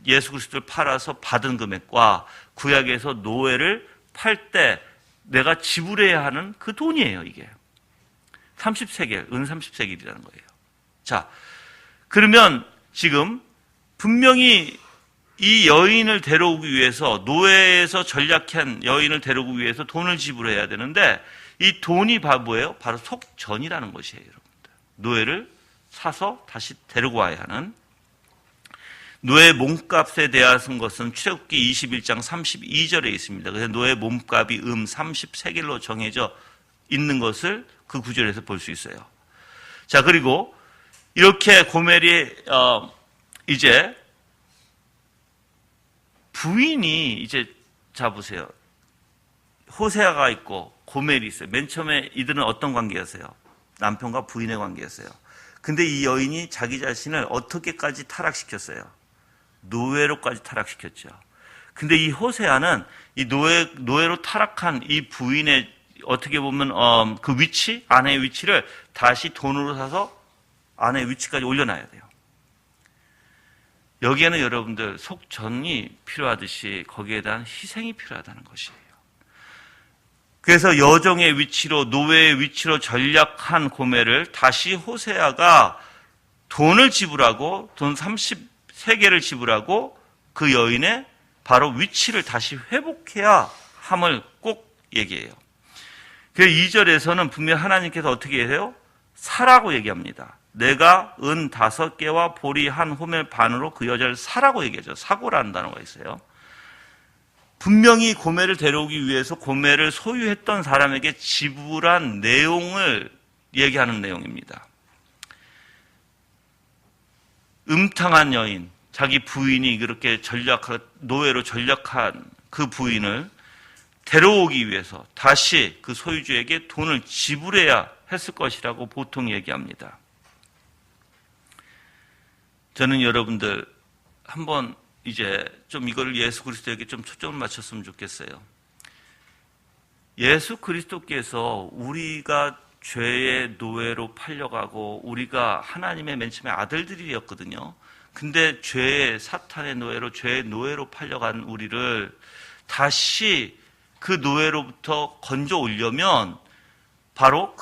예수 그리스도를 팔아서 받은 금액과 구약에서 노예를 팔 때 내가 지불해야 하는 그 돈이에요, 이게. 30세겔, 은 30세겔이라는 거예요. 자, 그러면 지금 분명히 이 여인을 데려오기 위해서, 노예에서 전략한 여인을 데려오기 위해서 돈을 지불해야 되는데, 이 돈이 뭐예요? 바로 속전이라는 것이에요, 여러분들. 노예를 사서 다시 데리고 와야 하는. 노예 몸값에 대한 것은 출애굽기 21장 32절에 있습니다. 그래서 노예 몸값이 30세겔로 정해져 있는 것을 그 구절에서 볼 수 있어요. 자, 그리고 이렇게 고멜이 이제 부인이 이제 자 보세요. 호세아가 있고 고멜이 있어요. 맨 처음에 이들은 어떤 관계였어요? 남편과 부인의 관계였어요. 근데 이 여인이 자기 자신을 어떻게까지 타락시켰어요? 노예로까지 타락시켰죠. 근데 이 호세아는 이 노예로 타락한 이 부인의 어떻게 보면 그 위치, 아내의 위치를 다시 돈으로 사서 아내의 위치까지 올려놔야 돼요. 여기에는 여러분들 속전이 필요하듯이 거기에 대한 희생이 필요하다는 것이에요. 그래서 여종의 위치로, 노예의 위치로 전락한 고멜을 다시 호세아가 돈을 지불하고 돈 33개를 지불하고 그 여인의 바로 위치를 다시 회복해야 함을 꼭 얘기해요. 그래서 2절에서는 분명히 하나님께서 어떻게 해요? 사라고 얘기합니다. 내가 은 5개와 보리 1호멜 반으로 그 여자를 사라고 얘기하죠. 사고라는 단어가 있어요. 분명히 고멜을 데려오기 위해서 고멜을 소유했던 사람에게 지불한 내용을 얘기하는 내용입니다. 음탕한 여인, 자기 부인이 그렇게 노예로 전락한 그 부인을 데려오기 위해서 다시 그 소유주에게 돈을 지불해야 했을 것이라고 보통 얘기합니다. 저는 여러분들 한번 이제 좀 이걸 예수 그리스도에게 좀 초점을 맞췄으면 좋겠어요. 예수 그리스도께서 우리가 죄의 노예로 팔려가고 우리가 하나님의 맨 처음에 아들들이었거든요. 근데 죄의 사탄의 노예로 죄의 노예로 팔려간 우리를 다시 그 노예로부터 건져 오려면 바로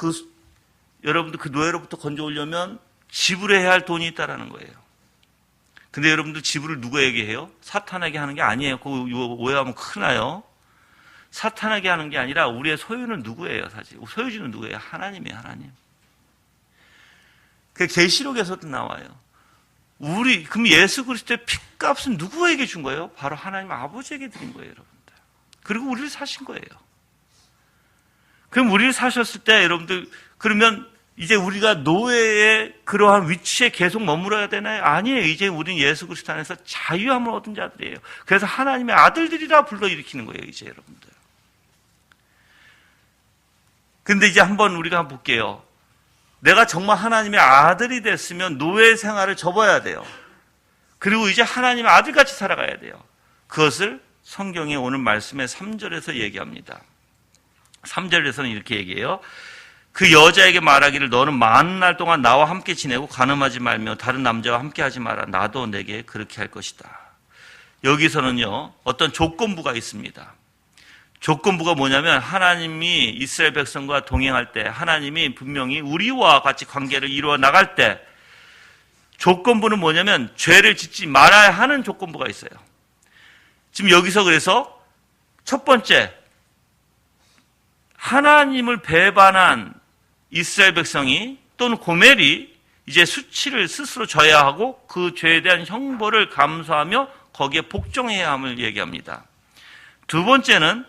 여러분들 그 노예로부터 건져 오려면 지불해야 할 돈이 있다라는 거예요. 근데 여러분들 지불을 누구에게 해요? 사탄에게 하는 게 아니에요. 그거 오해하면 큰일 나요. 사탄에게 하는 게 아니라 우리의 소유는 누구예요, 사실? 소유주는 누구예요? 하나님이에요, 하나님. 그 계시록에서도 나와요. 그럼 예수 그리스도의 핏값은 누구에게 준 거예요? 바로 하나님 아버지에게 드린 거예요, 여러분들. 그리고 우리를 사신 거예요. 그럼 우리를 사셨을 때 여러분들, 그러면 이제 우리가 노예의 그러한 위치에 계속 머물러야 되나요? 아니에요. 이제 우리는 예수 그리스도 안에서 자유함을 얻은 자들이에요. 그래서 하나님의 아들들이라 불러일으키는 거예요, 이제 여러분들. 근데 이제 한번 우리가 볼게요. 내가 정말 하나님의 아들이 됐으면 노예 생활을 접어야 돼요. 그리고 이제 하나님의 아들같이 살아가야 돼요. 그것을 성경의 오늘 말씀의 3절에서 얘기합니다. 3절에서는 이렇게 얘기해요. 그 여자에게 말하기를 너는 많은 날 동안 나와 함께 지내고 간음하지 말며 다른 남자와 함께 하지 마라. 나도 내게 그렇게 할 것이다. 여기서는요, 어떤 조건부가 있습니다. 조건부가 뭐냐면 하나님이 이스라엘 백성과 동행할 때 하나님이 분명히 우리와 같이 관계를 이루어 나갈 때 조건부는 뭐냐면 죄를 짓지 말아야 하는 조건부가 있어요. 지금 여기서 그래서 첫 번째, 하나님을 배반한 이스라엘 백성이 또는 고멜이 이제 수치를 스스로 져야 하고 그 죄에 대한 형벌을 감수하며 거기에 복종해야 함을 얘기합니다. 두 번째는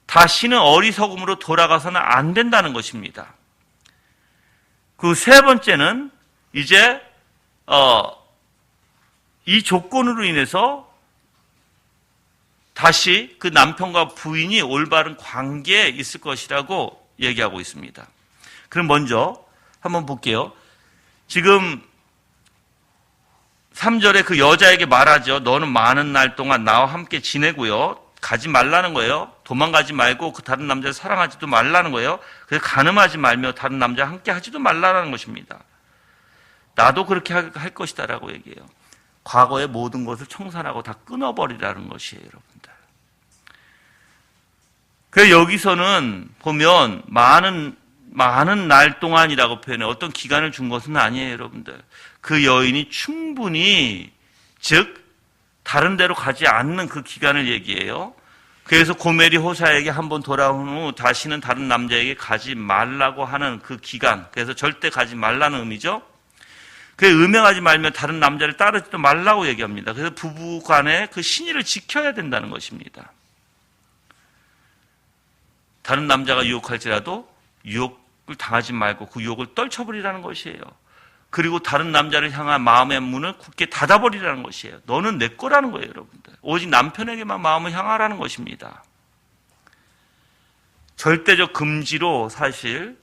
다시는 어리석음으로 돌아가서는 안 된다는 것입니다. 그 세 번째는 이제 이 조건으로 인해서 다시 그 남편과 부인이 올바른 관계에 있을 것이라고 얘기하고 있습니다. 그럼 먼저 한번 볼게요. 지금 3절에 그 여자에게 말하죠. 너는 많은 날 동안 나와 함께 지내고요. 가지 말라는 거예요. 도망가지 말고 그 다른 남자를 사랑하지도 말라는 거예요. 그래서 간음하지 말며 다른 남자와 함께 하지도 말라는 것입니다. 나도 그렇게 할 것이다 라고 얘기해요. 과거의 모든 것을 청산하고 다 끊어버리라는 것이에요, 여러분들. 그래서 여기서는 보면 많은 날 동안이라고 표현해요. 어떤 기간을 준 것은 아니에요, 여러분들. 그 여인이 충분히, 즉 다른 데로 가지 않는 그 기간을 얘기해요. 그래서 고멜이 호사에게 한번 돌아온 후 다시는 다른 남자에게 가지 말라고 하는 그 기간, 그래서 절대 가지 말라는 의미죠. 그래서 음행하지 말며 다른 남자를 따르지도 말라고 얘기합니다. 그래서 부부 간에 그 신의를 지켜야 된다는 것입니다. 다른 남자가 유혹할지라도 유혹을 당하지 말고 그 유혹을 떨쳐버리라는 것이에요. 그리고 다른 남자를 향한 마음의 문을 굳게 닫아버리라는 것이에요. 너는 내 거라는 거예요, 여러분들. 오직 남편에게만 마음을 향하라는 것입니다. 절대적 금지로 사실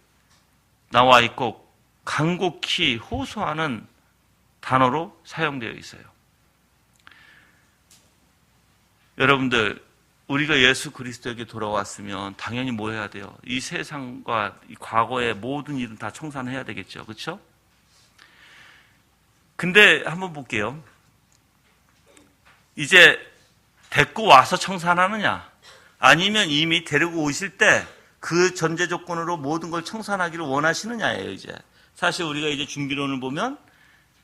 나와 있고 간곡히 호소하는 단어로 사용되어 있어요. 여러분들, 우리가 예수 그리스도에게 돌아왔으면 당연히 뭐 해야 돼요? 이 세상과 이 과거의 모든 일은 다 청산해야 되겠죠. 그렇죠? 근데 한번 볼게요. 이제 데리고 와서 청산하느냐? 아니면 이미 데리고 오실 때 그 전제 조건으로 모든 걸 청산하기를 원하시느냐예요, 이제. 사실 우리가 이제 준비론을 보면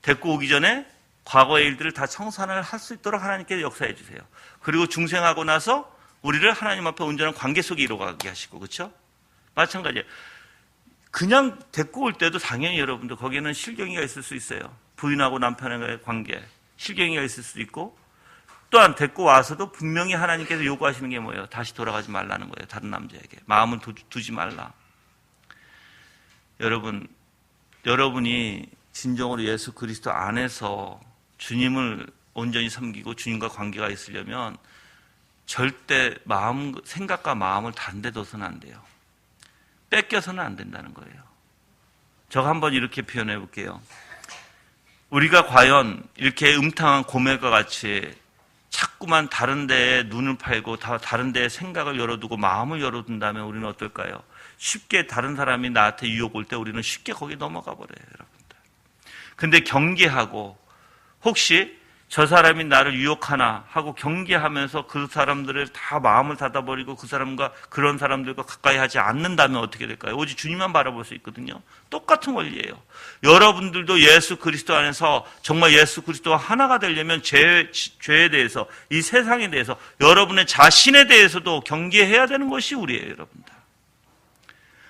데리고 오기 전에 과거의 일들을 다 청산을 할 수 있도록 하나님께서 역사해 주세요. 그리고 중생하고 나서 우리를 하나님 앞에 온전한 관계 속에 이루어가게 하시고, 그렇죠? 마찬가지예요. 그냥 데리고 올 때도 당연히 여러분들 거기에는 실경이가 있을 수 있어요. 부인하고 남편과의 관계, 실경이가 있을 수도 있고, 또한 데리고 와서도 분명히 하나님께서 요구하시는 게 뭐예요? 다시 돌아가지 말라는 거예요. 다른 남자에게. 마음을 두지 말라. 여러분이 진정으로 예수 그리스도 안에서 주님을 온전히 섬기고 주님과 관계가 있으려면 절대 생각과 마음을 다른 데 둬서는 안 돼요. 뺏겨서는 안 된다는 거예요. 제가 한번 이렇게 표현해 볼게요. 우리가 과연 이렇게 음탕한 고멜과 같이 자꾸만 다른 데에 눈을 팔고 다른 데에 생각을 열어두고 마음을 열어둔다면 우리는 어떨까요? 쉽게 다른 사람이 나한테 유혹 올 때 우리는 쉽게 거기에 넘어가 버려요, 여러분들. 근데 경계하고 혹시 저 사람이 나를 유혹하나 하고 경계하면서 그 사람들을 다 마음을 닫아버리고 그런 사람들과 가까이 하지 않는다면 어떻게 될까요? 오직 주님만 바라볼 수 있거든요. 똑같은 원리예요. 여러분들도 예수 그리스도 안에서 정말 예수 그리스도와 하나가 되려면 죄에 대해서, 이 세상에 대해서, 여러분의 자신에 대해서도 경계해야 되는 것이 우리예요, 여러분들.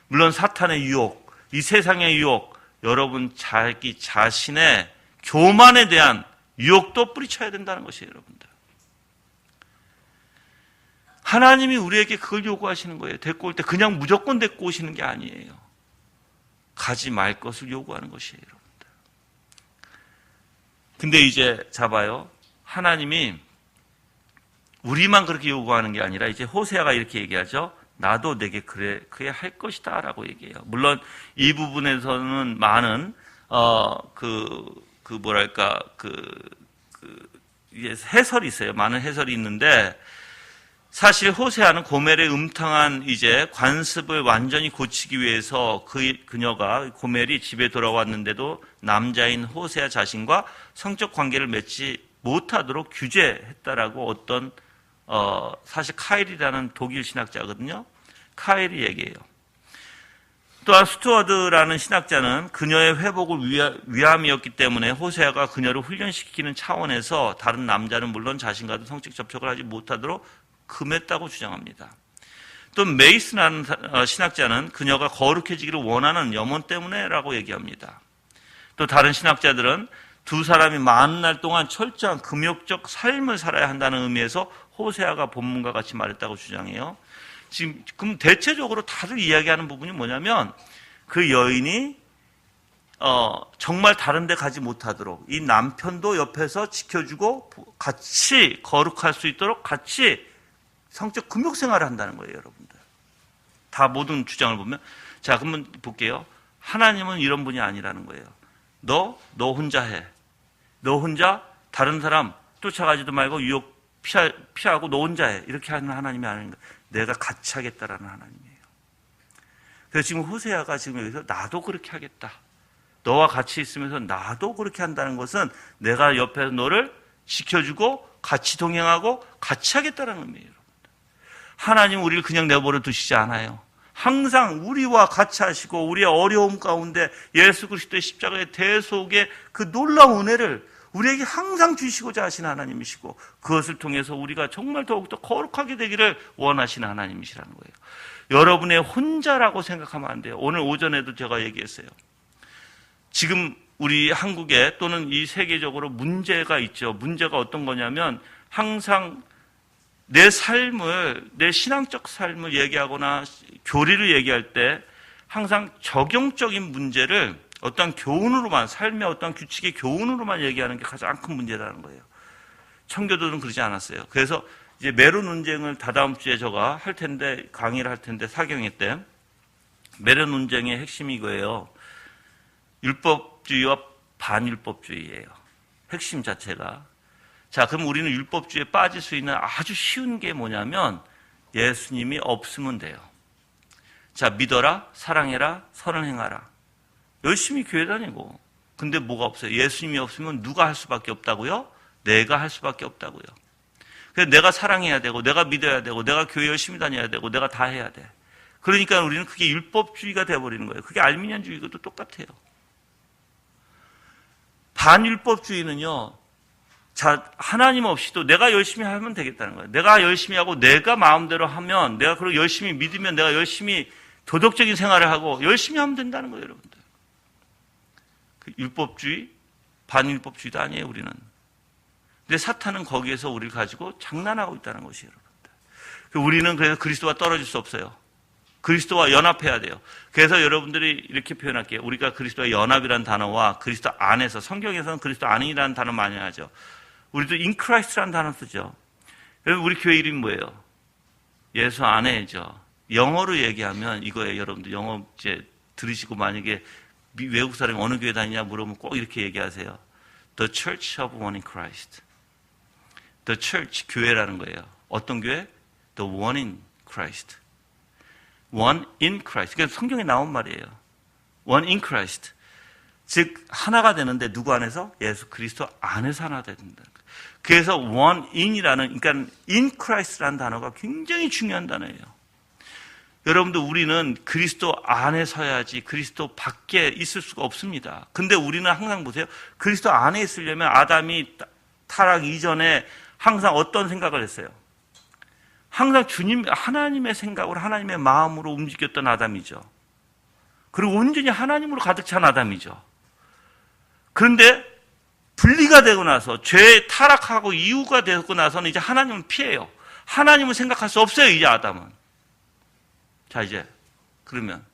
물론 사탄의 유혹, 이 세상의 유혹, 여러분 자기 자신의 교만에 대한 유혹도 뿌리쳐야 된다는 것이에요, 여러분들. 하나님이 우리에게 그걸 요구하시는 거예요. 데리고 올 때 그냥 무조건 데리고 오시는 게 아니에요. 가지 말 것을 요구하는 것이에요, 여러분들. 근데 이제 잡아요. 하나님이 우리만 그렇게 요구하는 게 아니라 이제 호세아가 이렇게 얘기하죠. 나도 내게 그래 할 것이다 라고 얘기해요. 물론 이 부분에서는 많은 이게 해설이 있어요. 많은 해설이 있는데, 사실 호세아는 고멜의 음탕한 이제 관습을 완전히 고치기 위해서 그녀가 고멜이 집에 돌아왔는데도 남자인 호세아 자신과 성적 관계를 맺지 못하도록 규제했다라고 어떤 사실 카일이라는 독일 신학자거든요. 카일이 얘기해요. 또한 스튜어드라는 신학자는 그녀의 회복을 위함이었기 때문에 호세아가 그녀를 훈련시키는 차원에서 다른 남자는 물론 자신과도 성적 접촉을 하지 못하도록 금했다고 주장합니다. 또 메이스라는 신학자는 그녀가 거룩해지기를 원하는 염원 때문에라고 얘기합니다. 또 다른 신학자들은 두 사람이 많은 날 동안 철저한 금욕적 삶을 살아야 한다는 의미에서 호세아가 본문과 같이 말했다고 주장해요. 지금 그럼 대체적으로 다들 이야기하는 부분이 뭐냐면 그 여인이 정말 다른 데 가지 못하도록 이 남편도 옆에서 지켜주고 같이 거룩할 수 있도록 같이 성적 금욕 생활을 한다는 거예요, 여러분들. 다 모든 주장을 보면. 자, 그러면 볼게요. 하나님은 이런 분이 아니라는 거예요. 너 혼자 해. 너 혼자 다른 사람 쫓아가지도 말고 유혹 피하고 너 혼자 해. 이렇게 하는 하나님이 아닌가. 내가 같이 하겠다라는 하나님이에요. 그래서 지금 호세아가 지금 여기서 나도 그렇게 하겠다. 너와 같이 있으면서 나도 그렇게 한다는 것은 내가 옆에서 너를 지켜주고 같이 동행하고 같이 하겠다는 의미예요. 하나님은 우리를 그냥 내버려 두시지 않아요. 항상 우리와 같이 하시고 우리의 어려움 가운데 예수 그리스도의 십자가의 대속의 그 놀라운 은혜를 우리에게 항상 주시고자 하시는 하나님이시고 그것을 통해서 우리가 정말 더욱더 거룩하게 되기를 원하시는 하나님이시라는 거예요. 여러분의 혼자라고 생각하면 안 돼요. 오늘 오전에도 제가 얘기했어요. 지금 우리 한국에 또는 이 세계적으로 문제가 있죠. 문제가 어떤 거냐면 항상 내 신앙적 삶을 얘기하거나 교리를 얘기할 때 항상 적용적인 문제를 어떤 교훈으로만, 삶의 어떤 규칙의 교훈으로만 얘기하는 게 가장 큰 문제라는 거예요. 청교도는 그러지 않았어요. 그래서 이제 메론 논쟁을 다다음 주에 제가 할 텐데, 강의를 할 텐데, 사경회 때 메론 논쟁의 핵심이 이거예요. 율법주의와 반율법주의예요. 핵심 자체가. 자, 그럼 우리는 율법주의에 빠질 수 있는 아주 쉬운 게 뭐냐면 예수님이 없으면 돼요. 자, 믿어라, 사랑해라, 선을 행하라. 열심히 교회 다니고. 근데 뭐가 없어요? 예수님이 없으면 누가 할 수밖에 없다고요? 내가 할 수밖에 없다고요. 그래서 내가 사랑해야 되고, 내가 믿어야 되고, 내가 교회 열심히 다녀야 되고, 내가 다 해야 돼. 그러니까 우리는 그게 율법주의가 되어버리는 거예요. 그게 알미니안주의도 똑같아요. 반율법주의는요, 자, 하나님 없이도 내가 열심히 하면 되겠다는 거예요. 내가 열심히 하고, 내가 마음대로 하면, 내가 그리고 열심히 믿으면, 내가 열심히 도덕적인 생활을 하고, 열심히 하면 된다는 거예요, 여러분들. 그 율법주의, 반율법주의도 아니에요, 우리는. 근데 사탄은 거기에서 우리를 가지고 장난하고 있다는 것이에요, 여러분들. 우리는 그래서 그리스도와 떨어질 수 없어요. 그리스도와 연합해야 돼요. 그래서 여러분들이 이렇게 표현할게요. 우리가 그리스도와 연합이라는 단어와 그리스도 안에서, 성경에서는 그리스도 안이라는 단어 많이 하죠. 우리도 in Christ라는 단어 쓰죠. 여러분, 우리 교회 이름이 뭐예요? 예수 안에죠. 영어로 얘기하면 이거예요. 여러분들 영어 이제 들으시고 만약에 외국 사람이 어느 교회 다니냐 물어보면 꼭 이렇게 얘기하세요. The Church of One in Christ. The Church, 교회라는 거예요. 어떤 교회? The One in Christ. One in Christ. 그래서 성경에 나온 말이에요. One in Christ. 즉 하나가 되는데 누구 안에서? 예수 그리스도 안에서 하나 된다. 그래서 one in이라는, 그러니까 in Christ라는 단어가 굉장히 중요한 단어예요. 여러분들, 우리는 그리스도 안에 서야지 그리스도 밖에 있을 수가 없습니다. 근데 우리는 항상 보세요. 그리스도 안에 있으려면 아담이 타락 이전에 항상 어떤 생각을 했어요? 항상 주님, 하나님의 생각으로, 하나님의 마음으로 움직였던 아담이죠. 그리고 온전히 하나님으로 가득 찬 아담이죠. 그런데 분리가 되고 나서, 죄에 타락하고 이유가 되고 나서는 이제 하나님을 피해요. 하나님을 생각할 수 없어요, 이제 아담은. 자, 이제 그러면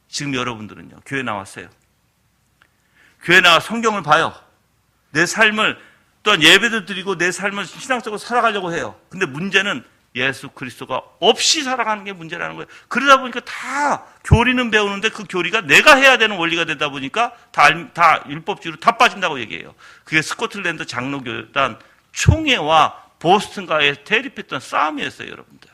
지금 여러분들은요, 교회 나왔어요. 교회 나와 성경을 봐요. 내 삶을, 또한 예배도 드리고 내 삶을 신앙적으로 살아가려고 해요. 근데 문제는 예수 그리스도가 없이 살아가는 게 문제라는 거예요. 그러다 보니까 다 교리는 배우는데 그 교리가 내가 해야 되는 원리가 되다 보니까 다 율법주의로 다 빠진다고 얘기해요. 그게 스코틀랜드 장로교단 총회와 보스턴과의 대립했던 싸움이었어요, 여러분들.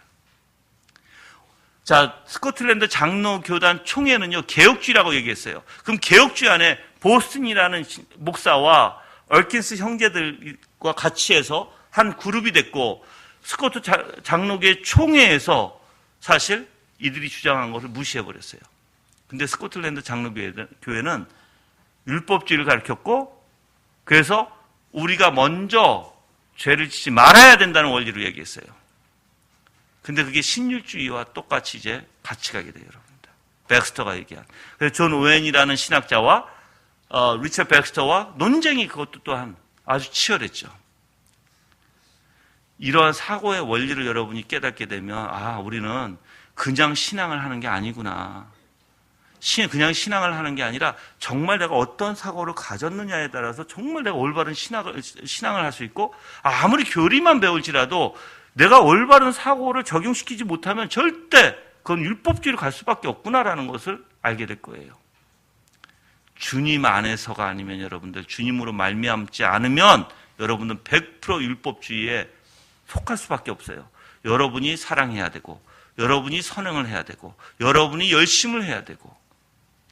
자, 스코틀랜드 장로교단 총회는요, 개혁주의라고 얘기했어요. 그럼 개혁주의 안에 보스턴이라는 목사와 얼킨스 형제들과 같이 해서 한 그룹이 됐고, 스코트 장로교의 총회에서 사실 이들이 주장한 것을 무시해버렸어요. 근데 스코틀랜드 장로교회는 율법주의를 가르쳤고, 그래서 우리가 먼저 죄를 짓지 말아야 된다는 원리로 얘기했어요. 근데 그게 신율주의와 똑같이 이제 같이 가게 돼요, 여러분들. 백스터가 얘기한. 그래서 존 오웬이라는 신학자와 리처드 백스터와 논쟁이 그것도 또한 아주 치열했죠. 이러한 사고의 원리를 여러분이 깨닫게 되면, 아, 우리는 그냥 신앙을 하는 게 아니구나. 그냥 신앙을 하는 게 아니라 정말 내가 어떤 사고를 가졌느냐에 따라서 정말 내가 올바른 신앙을 할 수 있고, 아무리 교리만 배울지라도 내가 올바른 사고를 적용시키지 못하면 절대 그건 율법주의로 갈 수밖에 없구나라는 것을 알게 될 거예요. 주님 안에서가 아니면, 여러분들 주님으로 말미암지 않으면 여러분은 100% 율법주의에 속할 수밖에 없어요. 여러분이 사랑해야 되고, 여러분이 선행을 해야 되고, 여러분이 열심을 해야 되고,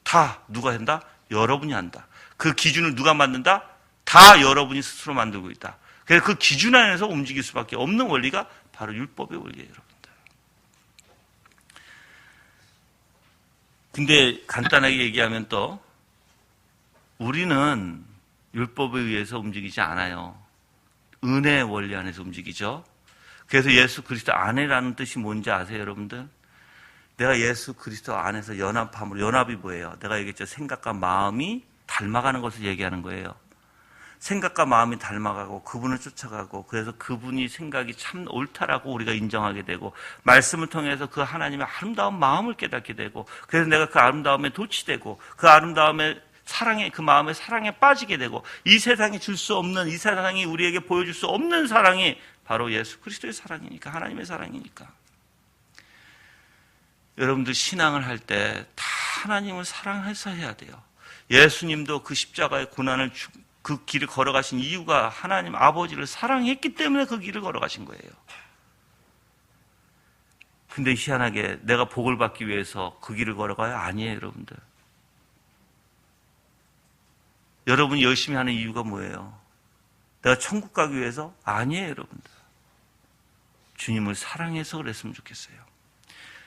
다 누가 한다? 여러분이 한다. 그 기준을 누가 만든다? 다 여러분이 스스로 만들고 있다. 그래서 그 기준 안에서 움직일 수밖에 없는 원리가 바로 율법의 원리예요, 여러분들. 근데 간단하게 얘기하면 또 우리는 율법에 의해서 움직이지 않아요. 은혜의 원리 안에서 움직이죠. 그래서 예수 그리스도 안에라는 뜻이 뭔지 아세요, 여러분들? 내가 예수 그리스도 안에서 연합함으로, 연합이 뭐예요? 내가 얘기했죠. 생각과 마음이 닮아가는 것을 얘기하는 거예요. 생각과 마음이 닮아가고 그분을 쫓아가고 그래서 그분이 생각이 참 옳다라고 우리가 인정하게 되고 말씀을 통해서 그 하나님의 아름다운 마음을 깨닫게 되고 그래서 내가 그 아름다움에 도취되고 그 아름다움에 사랑에 그 마음의 사랑에 빠지게 되고 이 세상이 줄 수 없는 이 세상이 우리에게 보여줄 수 없는 사랑이 바로 예수 그리스도의 사랑이니까 하나님의 사랑이니까 여러분들 신앙을 할 때 다 하나님을 사랑해서 해야 돼요. 예수님도 그 십자가의 고난을 그 길을 걸어가신 이유가 하나님 아버지를 사랑했기 때문에 그 길을 걸어가신 거예요. 근데 희한하게 내가 복을 받기 위해서 그 길을 걸어가요? 아니에요, 여러분들. 여러분이 열심히 하는 이유가 뭐예요? 내가 천국 가기 위해서? 아니에요, 여러분들. 주님을 사랑해서 그랬으면 좋겠어요.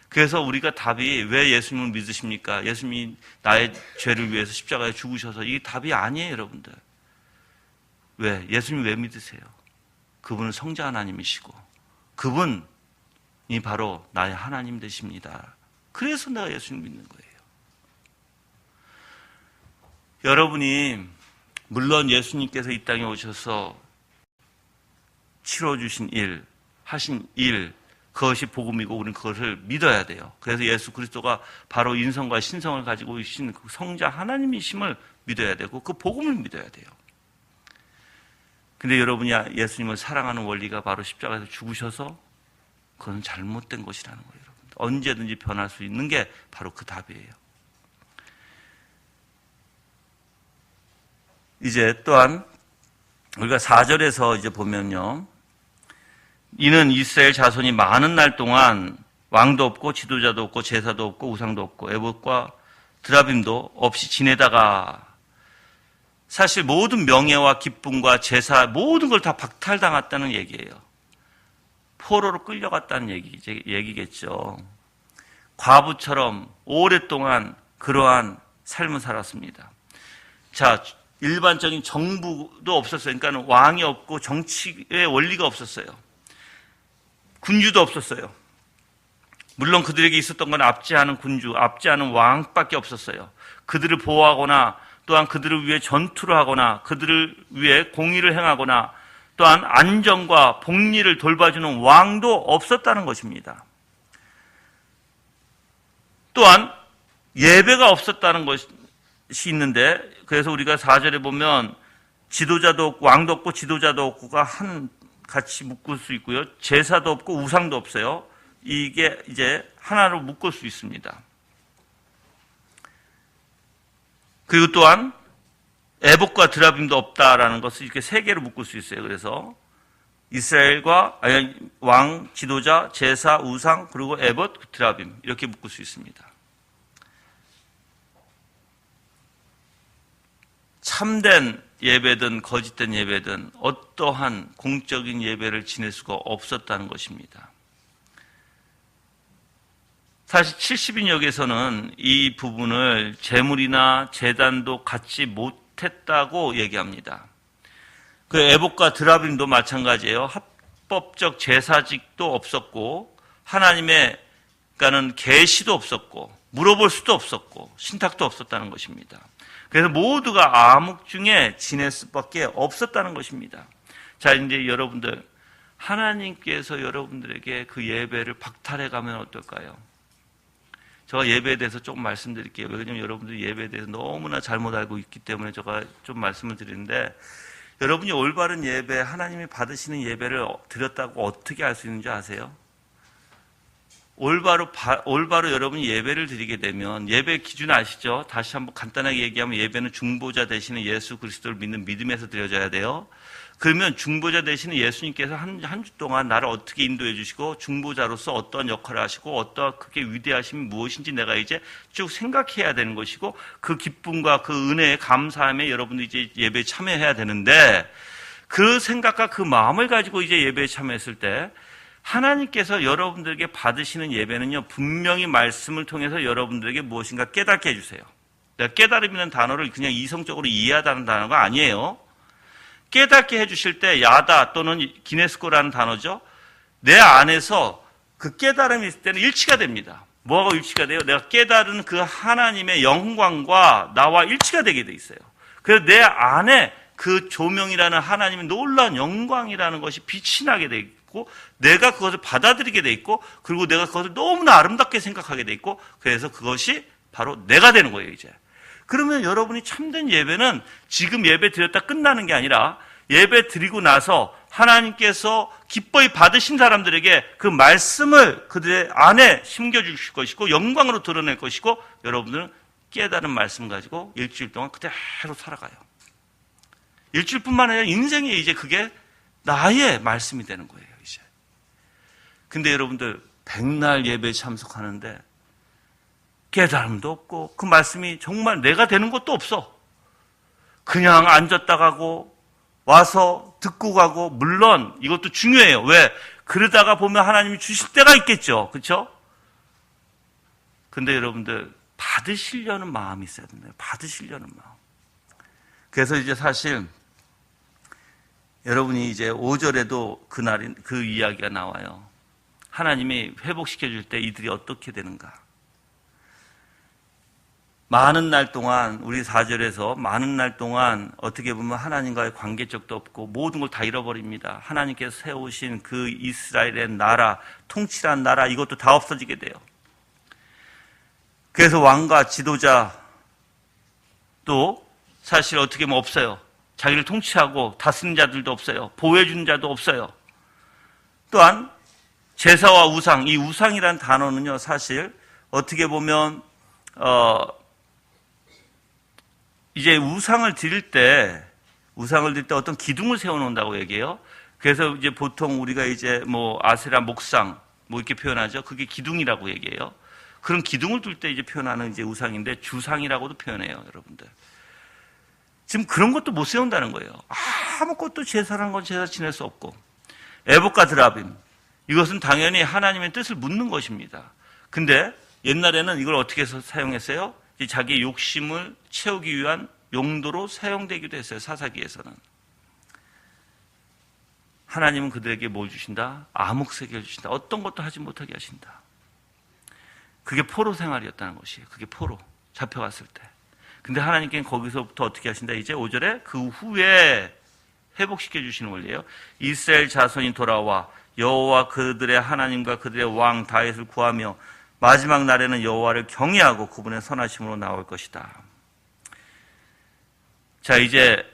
그래서 우리가 답이 왜 예수님을 믿으십니까? 예수님이 나의 죄를 위해서 십자가에 죽으셔서 이게 답이 아니에요, 여러분들. 왜? 예수님 왜 믿으세요? 그분은 성자 하나님이시고 그분이 바로 나의 하나님 되십니다. 그래서 내가 예수님 믿는 거예요. 여러분이 물론 예수님께서 이 땅에 오셔서 치러주신 일, 하신 일 그것이 복음이고 우리는 그것을 믿어야 돼요. 그래서 예수 그리스도가 바로 인성과 신성을 가지고 계신 그 성자 하나님이심을 믿어야 되고 그 복음을 믿어야 돼요. 근데 여러분이 예수님을 사랑하는 원리가 바로 십자가에서 죽으셔서 그건 잘못된 것이라는 거예요. 여러분. 언제든지 변할 수 있는 게 바로 그 답이에요. 이제 또한 우리가 4절에서 이제 보면요. 이는 이스라엘 자손이 많은 날 동안 왕도 없고 지도자도 없고 제사도 없고 우상도 없고 에봇과 드라빔도 없이 지내다가 사실 모든 명예와 기쁨과 제사 모든 걸 다 박탈당했다는 얘기예요. 포로로 끌려갔다는 얘기겠죠. 과부처럼 오랫동안 그러한 삶을 살았습니다. 자, 일반적인 정부도 없었어요. 그러니까 왕이 없고 정치의 원리가 없었어요. 군주도 없었어요. 물론 그들에게 있었던 건 압제하는 군주, 압제하는 왕밖에 없었어요. 그들을 보호하거나 또한 그들을 위해 전투를 하거나 그들을 위해 공의를 행하거나 또한 안정과 복리를 돌봐주는 왕도 없었다는 것입니다. 또한 예배가 없었다는 것이 있는데 그래서 우리가 4절에 보면 지도자도 없고 왕도 없고 지도자도 없고가 같이 묶을 수 있고요. 제사도 없고 우상도 없어요. 이게 이제 하나로 묶을 수 있습니다. 그리고 또한 에봇과 드라빔도 없다라는 것을 이렇게 세 개로 묶을 수 있어요. 그래서 이스라엘과 왕, 지도자, 제사, 우상, 그리고 에봇, 드라빔 이렇게 묶을 수 있습니다. 참된 예배든 거짓된 예배든 어떠한 공적인 예배를 지낼 수가 없었다는 것입니다. 사실 70인역에서는 이 부분을 제물이나 제단도 갖지 못했다고 얘기합니다. 그 에봇과 드라빔도 마찬가지예요. 합법적 제사직도 없었고 하나님의 그러니까는 계시도 없었고 물어볼 수도 없었고 신탁도 없었다는 것입니다. 그래서 모두가 암흑 중에 지낼 수밖에 없었다는 것입니다. 자, 이제 여러분들 하나님께서 여러분들에게 그 예배를 박탈해 가면 어떨까요? 제가 예배에 대해서 조금 말씀드릴게요. 왜냐하면 여러분들이 예배에 대해서 너무나 잘못 알고 있기 때문에 제가 좀 말씀을 드리는데 여러분이 올바른 예배, 하나님이 받으시는 예배를 드렸다고 어떻게 알 수 있는지 아세요? 올바로 여러분이 예배를 드리게 되면 예배 기준 아시죠? 다시 한번 간단하게 얘기하면 예배는 중보자 되시는 예수 그리스도를 믿는 믿음에서 드려져야 돼요. 그러면 중보자 되시는 예수님께서 한 주 동안 나를 어떻게 인도해 주시고 중보자로서 어떠한 역할을 하시고 어떠한 그게 위대하심이 무엇인지 내가 이제 쭉 생각해야 되는 것이고 그 기쁨과 그 은혜에 감사함에 여러분들이 이제 예배에 참여해야 되는데 그 생각과 그 마음을 가지고 이제 예배에 참여했을 때 하나님께서 여러분들에게 받으시는 예배는요, 분명히 말씀을 통해서 여러분들에게 무엇인가 깨닫게 해주세요. 내가 깨달음이라는 단어를 그냥 이성적으로 이해하다는 단어가 아니에요. 깨닫게 해주실 때 야다 또는 기네스코라는 단어죠. 내 안에서 그 깨달음이 있을 때는 일치가 됩니다. 뭐하고 일치가 돼요? 내가 깨달은 그 하나님의 영광과 나와 일치가 되게 돼 있어요. 그래서 내 안에 그 조명이라는 하나님의 놀라운 영광이라는 것이 빛이 나게 돼 있고, 내가 그것을 받아들이게 돼 있고, 그리고 내가 그것을 너무나 아름답게 생각하게 돼 있고, 그래서 그것이 바로 내가 되는 거예요, 이제. 그러면 여러분이 참된 예배는 지금 예배 드렸다 끝나는 게 아니라, 예배 드리고 나서 하나님께서 기뻐히 받으신 사람들에게 그 말씀을 그들의 안에 심겨주실 것이고 영광으로 드러낼 것이고, 여러분들은 깨달은 말씀 가지고 일주일 동안 그대로 살아가요. 일주일뿐만 아니라 인생에 이제 그게 나의 말씀이 되는 거예요, 이제. 근데 여러분들 백날 예배에 참석하는데 깨달음도 없고 그 말씀이 정말 내가 되는 것도 없어. 그냥 앉았다 가고 와서 듣고 가고, 물론 이것도 중요해요. 왜? 그러다가 보면 하나님이 주실 때가 있겠죠. 그렇죠? 근데 여러분들 받으시려는 마음이 있어야 된다. 받으시려는 마음. 그래서 이제 사실 여러분이 이제 5절에도 그 이야기가 나와요. 하나님이 회복시켜 줄 때 이들이 어떻게 되는가? 많은 날 동안, 우리 4절에서 많은 날 동안 어떻게 보면 하나님과의 관계적도 없고 모든 걸 다 잃어버립니다. 하나님께서 세우신 그 이스라엘의 나라, 통치란 나라, 이것도 다 없어지게 돼요. 그래서 왕과 지도자 또 사실 어떻게 보면 없어요. 자기를 통치하고 다스리는 자들도 없어요. 보호해주는 자도 없어요. 또한 제사와 우상, 이 우상이라는 단어는요, 사실 어떻게 보면 이제 우상을 드릴 때 어떤 기둥을 세워놓는다고 얘기해요. 그래서 이제 보통 우리가 이제 뭐 아세라 목상 뭐 이렇게 표현하죠. 그게 기둥이라고 얘기해요. 그런 기둥을 둘 때 이제 표현하는 이제 우상인데, 주상이라고도 표현해요, 여러분들. 지금 그런 것도 못 세운다는 거예요. 아무것도 제사라는 건 제사 지낼 수 없고. 에봇과 드라빔, 이것은 당연히 하나님의 뜻을 묻는 것입니다. 근데 옛날에는 이걸 어떻게 해서 사용했어요? 자기의 욕심을 채우기 위한 용도로 사용되기도 했어요, 사사기에서는. 하나님은 그들에게 뭘 주신다? 암흑세계를 주신다. 어떤 것도 하지 못하게 하신다. 그게 포로 생활이었다는 것이에요. 그게 포로, 잡혀갔을 때. 근데 하나님께는 거기서부터 어떻게 하신다? 이제 5절에 그 후에 회복시켜 주시는 원리예요. 이스라엘 자손이 돌아와 여호와 그들의 하나님과 그들의 왕 다윗을 구하며 마지막 날에는 여호와를 경외하고 그분의 선하심으로 나올 것이다. 자, 이제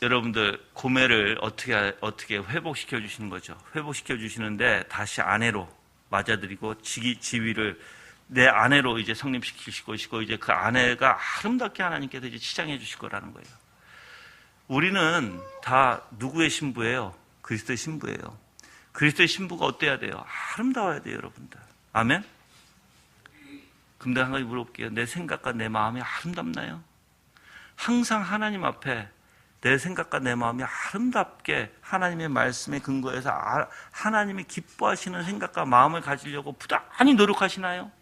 여러분들 고멜을 어떻게 회복시켜 주시는 거죠? 회복시켜 주시는데 다시 아내로 맞아들이고 지위를 내 아내로 이제 성립시키실 것이고, 이제 그 아내가 아름답게 하나님께서 이제 치장해 주실 거라는 거예요. 우리는 다 누구의 신부예요? 그리스도의 신부예요. 그리스도의 신부가 어때야 돼요? 아름다워야 돼요, 여러분들. 아멘? 근데 한 가지 물어볼게요. 내 생각과 내 마음이 아름답나요? 항상 하나님 앞에 내 생각과 내 마음이 아름답게 하나님의 말씀에 근거해서 하나님이 기뻐하시는 생각과 마음을 가지려고 부단히 노력하시나요?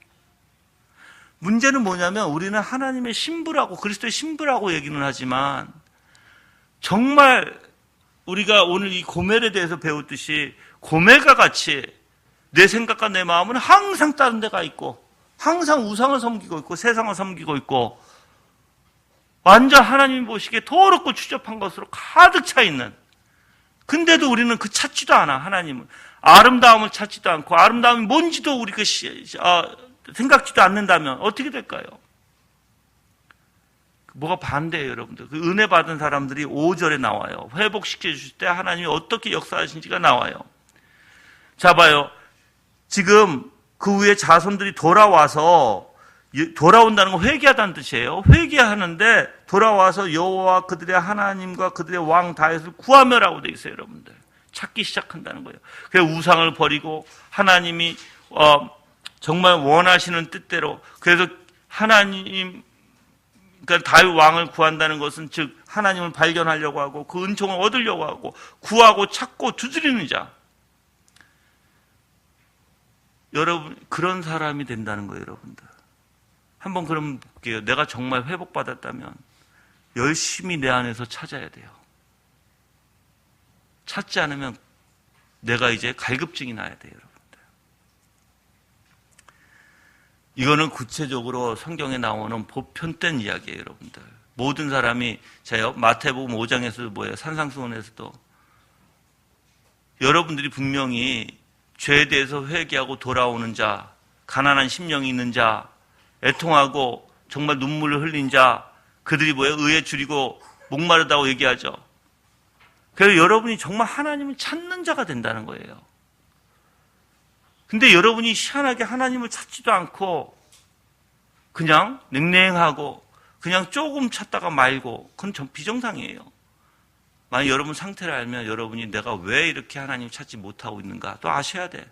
문제는 뭐냐면 우리는 하나님의 신부라고, 그리스도의 신부라고 얘기는 하지만 정말 우리가 오늘 이 고멜에 대해서 배웠듯이 고멜과 같이 내 생각과 내 마음은 항상 다른 데가 있고 항상 우상을 섬기고 있고 세상을 섬기고 있고 완전 하나님이 보시기에 더럽고 추접한 것으로 가득 차 있는, 근데도 우리는 그 찾지도 않아. 하나님은 아름다움을 찾지도 않고 아름다움이 뭔지도 우리가 생각지도 않는다면 어떻게 될까요? 뭐가 반대예요, 여러분들. 그 은혜 받은 사람들이 5절에 나와요. 회복시켜 주실 때 하나님이 어떻게 역사하신지가 나와요. 자, 봐요. 지금 그 후에 자손들이 돌아온다는 건 회개하다는 뜻이에요. 회개하는데 돌아와서 여호와 그들의 하나님과 그들의 왕 다윗을 구하며라고 되어 있어요, 여러분들. 찾기 시작한다는 거예요. 그래서 우상을 버리고 하나님이 정말 원하시는 뜻대로, 그래서 그러니까 다윗 왕을 구한다는 것은 즉 하나님을 발견하려고 하고 그 은총을 얻으려고 하고 구하고 찾고 두드리는 자. 여러분, 그런 사람이 된다는 거예요, 여러분들. 한번 그럼 볼게요. 내가 정말 회복받았다면 열심히 내 안에서 찾아야 돼요. 찾지 않으면 내가 이제 갈급증이 나야 돼요, 여러분들. 이거는 구체적으로 성경에 나오는 보편된 이야기예요, 여러분들. 모든 사람이 제요 마태복음 5장에서도 뭐예요? 산상수훈에서도 여러분들이 분명히 죄에 대해서 회개하고 돌아오는 자, 가난한 심령이 있는 자, 애통하고 정말 눈물을 흘린 자, 그들이 뭐예요? 의에 줄이고 목마르다고 얘기하죠. 그래서 여러분이 정말 하나님을 찾는 자가 된다는 거예요. 근데 여러분이 희한하게 하나님을 찾지도 않고 그냥 냉랭하고 그냥 조금 찾다가 말고 그건 좀 비정상이에요. 만약 여러분 상태를 알면 여러분이 내가 왜 이렇게 하나님을 찾지 못하고 있는가 또 아셔야 돼.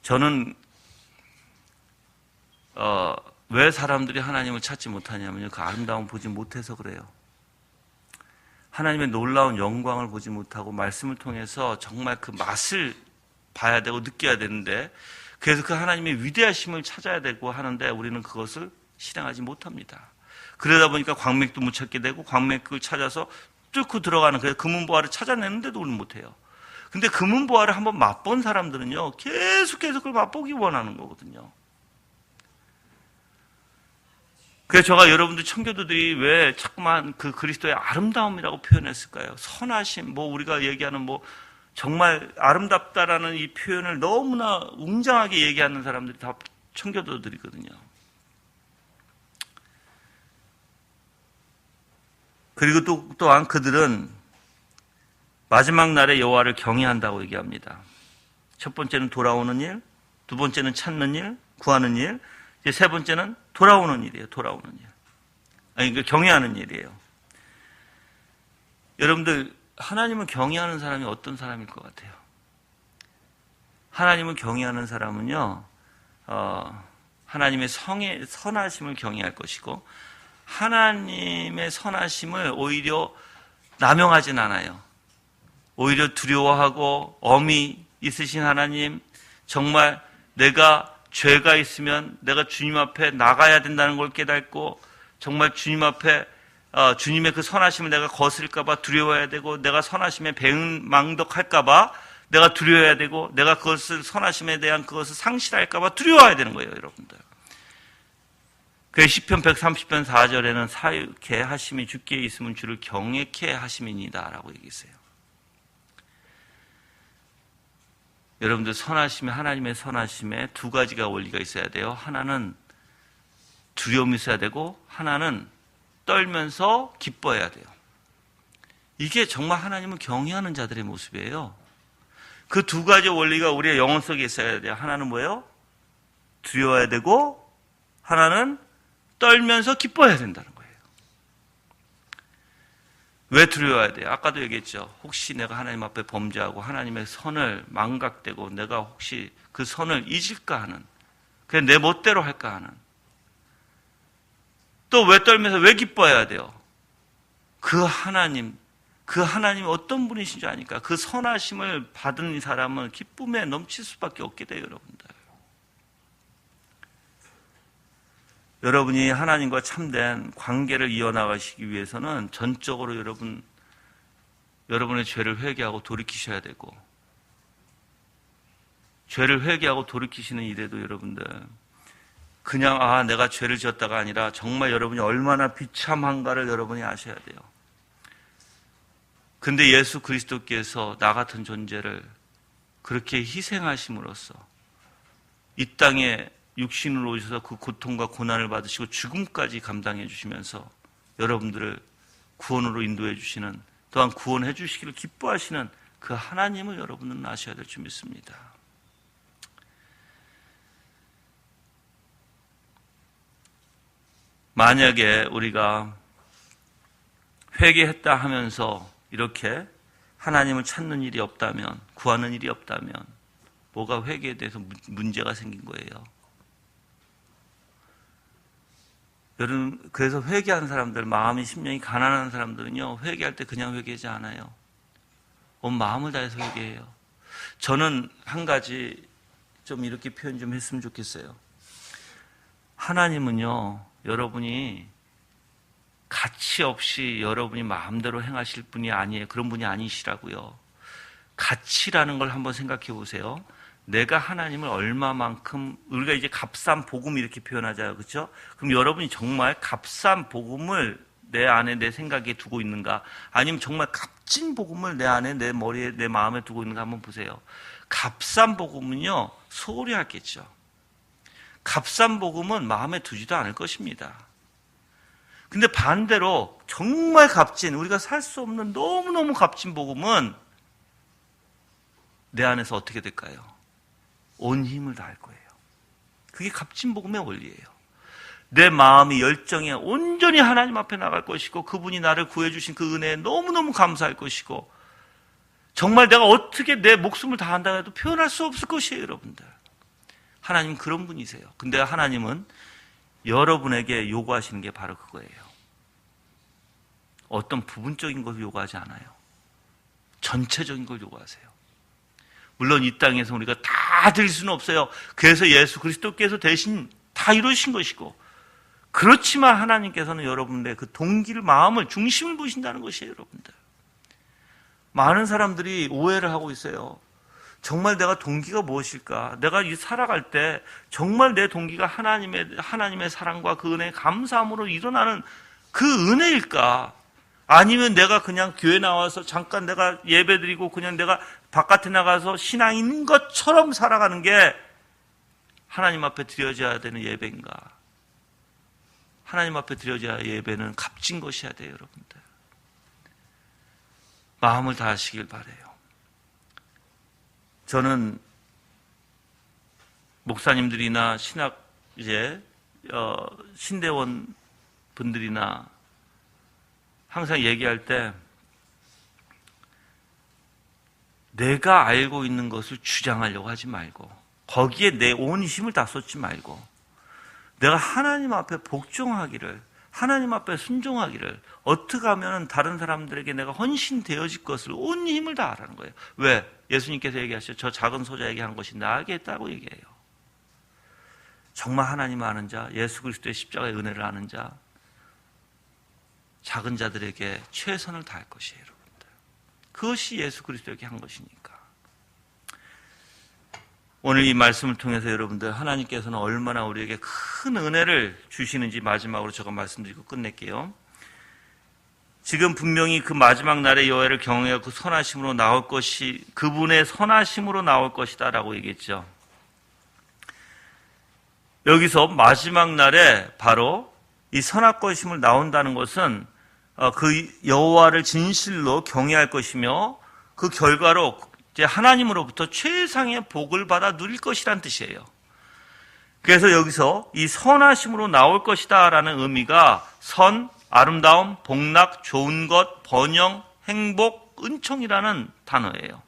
저는 왜 사람들이 하나님을 찾지 못하냐면요. 그 아름다움을 보지 못해서 그래요. 하나님의 놀라운 영광을 보지 못하고 말씀을 통해서 정말 그 맛을 봐야 되고 느껴야 되는데 그래서 그 하나님의 위대하심을 찾아야 되고 하는데 우리는 그것을 실행하지 못합니다. 그러다 보니까 광맥도 못 찾게 되고 광맥을 찾아서 뚫고 들어가는 그래서 금은보화를 찾아내는데도 우리는 못해요. 근데 금은보화를 한번 맛본 사람들은요. 계속해서 그걸 맛보기 원하는 거거든요. 그래서 제가 여러분들 청교도들이 왜 자꾸만 그 그리스도의 아름다움이라고 표현했을까요? 선하심, 뭐 우리가 얘기하는 뭐 정말 아름답다라는 이 표현을 너무나 웅장하게 얘기하는 사람들이 다 청교도들이거든요. 그리고 또한 그들은 마지막 날에 여호와를 경외한다고 얘기합니다. 첫 번째는 돌아오는 일, 두 번째는 찾는 일, 구하는 일, 이제 세 번째는 돌아오는 일이에요. 돌아오는 일. 아니, 그 경외하는 일이에요. 여러분들, 하나님을 경외하는 사람이 어떤 사람일 것 같아요? 하나님을 경외하는 사람은요, 하나님의 선하심을 경외할 것이고, 하나님의 선하심을 오히려 남용하진 않아요. 오히려 두려워하고 엄히 있으신 하나님, 정말 내가 죄가 있으면 내가 주님 앞에 나가야 된다는 걸 깨닫고 정말 주님 앞에 주님의 그 선하심을 내가 거스릴까 봐 두려워해야 되고 내가 선하심에 배은망덕할까 봐 내가 두려워해야 되고 내가 그것을 선하심에 대한 그것을 상실할까 봐 두려워해야 되는 거예요, 여러분들. 그래서 시편 130편 4절에는 사육해 하심이 주께 있으면 주를 경외케 하심이니이다 라고 얘기했어요. 여러분들 선하심에 하나님의 선하심에 두 가지가 원리가 있어야 돼요. 하나는 두려움이 있어야 되고 하나는 떨면서 기뻐해야 돼요. 이게 정말 하나님을 경외하는 자들의 모습이에요. 그 두 가지 원리가 우리의 영혼 속에 있어야 돼요. 하나는 뭐예요? 두려워야 되고 하나는 떨면서 기뻐해야 된다는 거예요. 왜 두려워야 돼요? 아까도 얘기했죠. 혹시 내가 하나님 앞에 범죄하고 하나님의 선을 망각되고 내가 혹시 그 선을 잊을까 하는, 그냥 내 멋대로 할까 하는. 또 왜 떨면서 왜 기뻐해야 돼요? 그 하나님이 어떤 분이신지 아니까 그 선하심을 받은 이 사람은 기쁨에 넘칠 수밖에 없게 돼요, 여러분들. 여러분이 하나님과 참된 관계를 이어나가시기 위해서는 전적으로 여러분의 죄를 회개하고 돌이키셔야 되고, 죄를 회개하고 돌이키시는 일에도 여러분들 그냥 내가 죄를 지었다가 아니라 정말 여러분이 얼마나 비참한가를 여러분이 아셔야 돼요. 근데 예수 그리스도께서 나 같은 존재를 그렇게 희생하심으로써 이 땅에 육신으로 오셔서 그 고통과 고난을 받으시고 죽음까지 감당해 주시면서 여러분들을 구원으로 인도해 주시는, 또한 구원해 주시기를 기뻐하시는 그 하나님을 여러분은 아셔야 될 줄 믿습니다. 만약에 우리가 회개했다 하면서 이렇게 하나님을 찾는 일이 없다면, 구하는 일이 없다면 뭐가 회개에 대해서 문제가 생긴 거예요. 여러분, 그래서 회개하는 사람들, 마음이 심령이 가난한 사람들은요, 회개할 때 그냥 회개하지 않아요. 온 마음을 다해서 회개해요. 저는 한 가지 좀 이렇게 표현 좀 했으면 좋겠어요. 하나님은요, 여러분이 가치 없이 여러분이 마음대로 행하실 분이 아니에요. 그런 분이 아니시라고요. 가치라는 걸 한번 생각해 보세요. 내가 하나님을 얼마만큼, 우리가 이제 값싼 복음 이렇게 표현하잖아요. 그렇죠? 그럼 여러분이 정말 값싼 복음을 내 안에 내 생각에 두고 있는가? 아니면 정말 값진 복음을 내 안에 내 머리에 내 마음에 두고 있는가 한번 보세요. 값싼 복음은요, 소홀히 하겠죠. 값싼 복음은 마음에 두지도 않을 것입니다. 근데 반대로 정말 값진, 우리가 살 수 없는 너무너무 값진 복음은 내 안에서 어떻게 될까요? 온 힘을 다할 거예요. 그게 값진 복음의 원리예요. 내 마음이 열정에 온전히 하나님 앞에 나갈 것이고, 그분이 나를 구해주신 그 은혜에 너무너무 감사할 것이고, 정말 내가 어떻게 내 목숨을 다한다 해도 표현할 수 없을 것이에요, 여러분들. 하나님은 그런 분이세요. 근데 하나님은 여러분에게 요구하시는 게 바로 그거예요. 어떤 부분적인 걸 요구하지 않아요. 전체적인 걸 요구하세요. 물론 이 땅에서 우리가 다 드릴 수는 없어요. 그래서 예수 그리스도께서 대신 다 이루신 것이고, 그렇지만 하나님께서는 여러분의 그 동기를, 마음을, 중심을 보신다는 것이에요, 여러분들. 많은 사람들이 오해를 하고 있어요. 정말 내가 동기가 무엇일까? 내가 살아갈 때 정말 내 동기가 하나님의 사랑과 그 은혜에 감사함으로 일어나는 그 은혜일까? 아니면 내가 그냥 교회 나와서 잠깐 내가 예배 드리고 그냥 내가 바깥에 나가서 신앙 있는 것처럼 살아가는 게 하나님 앞에 드려져야 되는 예배인가? 하나님 앞에 드려져야 할 예배는 값진 것이어야 돼요, 여러분들. 마음을 다하시길 바라요. 저는 목사님들이나 신대원 분들이나 항상 얘기할 때 내가 알고 있는 것을 주장하려고 하지 말고, 거기에 내 온 힘을 다 쏟지 말고, 내가 하나님 앞에 복종하기를, 하나님 앞에 순종하기를, 어떻게 하면 다른 사람들에게 내가 헌신되어질 것을 온 힘을 다하라는 거예요. 왜? 예수님께서 얘기하셨죠. 저 작은 소자에게 한 것이 나에게 했다고 얘기해요. 정말 하나님 아는 자, 예수 그리스도의 십자가의 은혜를 아는 자, 작은 자들에게 최선을 다할 것이에요, 여러분들. 그것이 예수 그리스도에게 한 것이니까. 오늘 이 말씀을 통해서 여러분들, 하나님께서는 얼마나 우리에게 큰 은혜를 주시는지 마지막으로 제가 말씀드리고 끝낼게요. 지금 분명히 그 마지막 날에 여호와를 경외하고 그 선하심으로 나올 것이, 그분의 선하심으로 나올 것이다 라고 얘기했죠. 여기서 마지막 날에 바로 이 선할 것임을 나온다는 것은 그 여호와를 진실로 경외할 것이며, 그 결과로 이제 하나님으로부터 최상의 복을 받아 누릴 것이란 뜻이에요. 그래서 여기서 이 선하심으로 나올 것이다 라는 의미가 선, 아름다움, 복락, 좋은 것, 번영, 행복, 은총이라는 단어예요.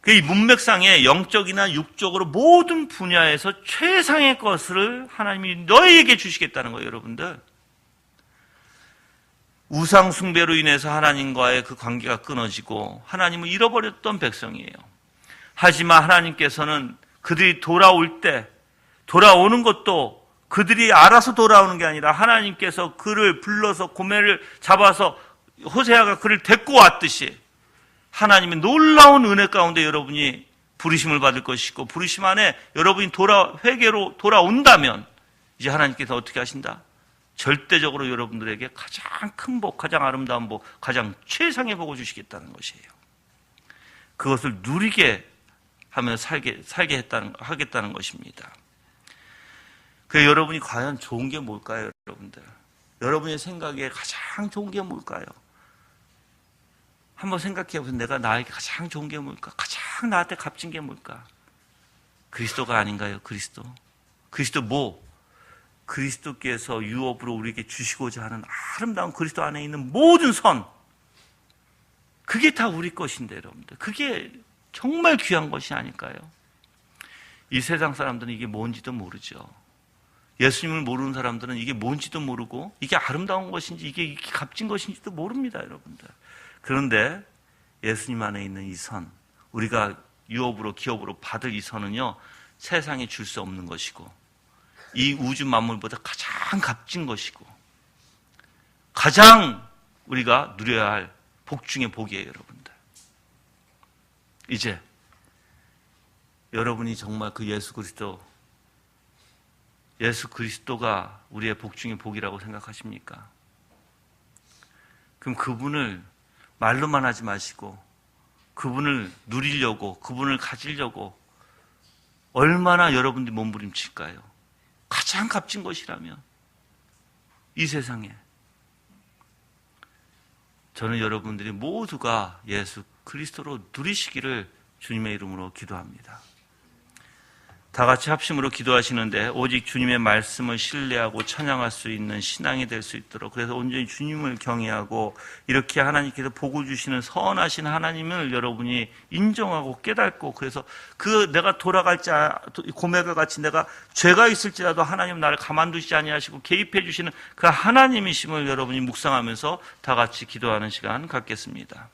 이 문맥상에 영적이나 육적으로 모든 분야에서 최상의 것을 하나님이 너희에게 주시겠다는 거예요, 여러분들. 우상 숭배로 인해서 하나님과의 그 관계가 끊어지고 하나님을 잃어버렸던 백성이에요. 하지만 하나님께서는 그들이 돌아올 때, 돌아오는 것도 그들이 알아서 돌아오는 게 아니라 하나님께서 그를 불러서 고매를 잡아서 호세아가 그를 데리고 왔듯이 하나님의 놀라운 은혜 가운데 여러분이 부르심을 받을 것이고, 부르심 안에 여러분이 회개로 돌아온다면 이제 하나님께서 어떻게 하신다? 절대적으로 여러분들에게 가장 큰 복, 가장 아름다운 복, 가장 최상의 복을 주시겠다는 것이에요. 그것을 누리게 하며 하겠다는 것입니다. 그 여러분이 과연 좋은 게 뭘까요, 여러분들? 여러분의 생각에 가장 좋은 게 뭘까요? 한번 생각해 보세요. 내가 나에게 가장 좋은 게 뭘까? 가장 나한테 값진 게 뭘까? 그리스도가 아닌가요? 그리스도 뭐? 그리스도께서 유업으로 우리에게 주시고자 하는 아름다운 그리스도 안에 있는 모든 선, 그게 다 우리 것인데, 여러분들. 그게 정말 귀한 것이 아닐까요? 이 세상 사람들은 이게 뭔지도 모르죠. 예수님을 모르는 사람들은 이게 뭔지도 모르고, 이게 아름다운 것인지, 이게 값진 것인지도 모릅니다, 여러분들. 그런데 예수님 안에 있는 이 선, 우리가 유업으로, 기업으로 받을 이 선은요, 세상에 줄 수 없는 것이고, 이 우주 만물보다 가장 값진 것이고, 가장 우리가 누려야 할 복 중의 복이에요, 여러분들. 이제 여러분이 정말 그 예수 그리스도가 우리의 복 중에 복이라고 생각하십니까? 그럼 그분을 말로만 하지 마시고 그분을 누리려고, 그분을 가지려고 얼마나 여러분들이 몸부림칠까요? 가장 값진 것이라면 이 세상에. 저는 여러분들이 모두가 예수 그리스도로 누리시기를 주님의 이름으로 기도합니다. 다 같이 합심으로 기도하시는데 오직 주님의 말씀을 신뢰하고 찬양할 수 있는 신앙이 될 수 있도록, 그래서 온전히 주님을 경외하고 이렇게 하나님께서 복을 주시는 선하신 하나님을 여러분이 인정하고 깨닫고, 그래서 그 내가 돌아갈지 고백과 같이 내가 죄가 있을지라도 하나님 나를 가만두시지 아니하시고 개입해 주시는 그 하나님이심을 여러분이 묵상하면서 다 같이 기도하는 시간 갖겠습니다.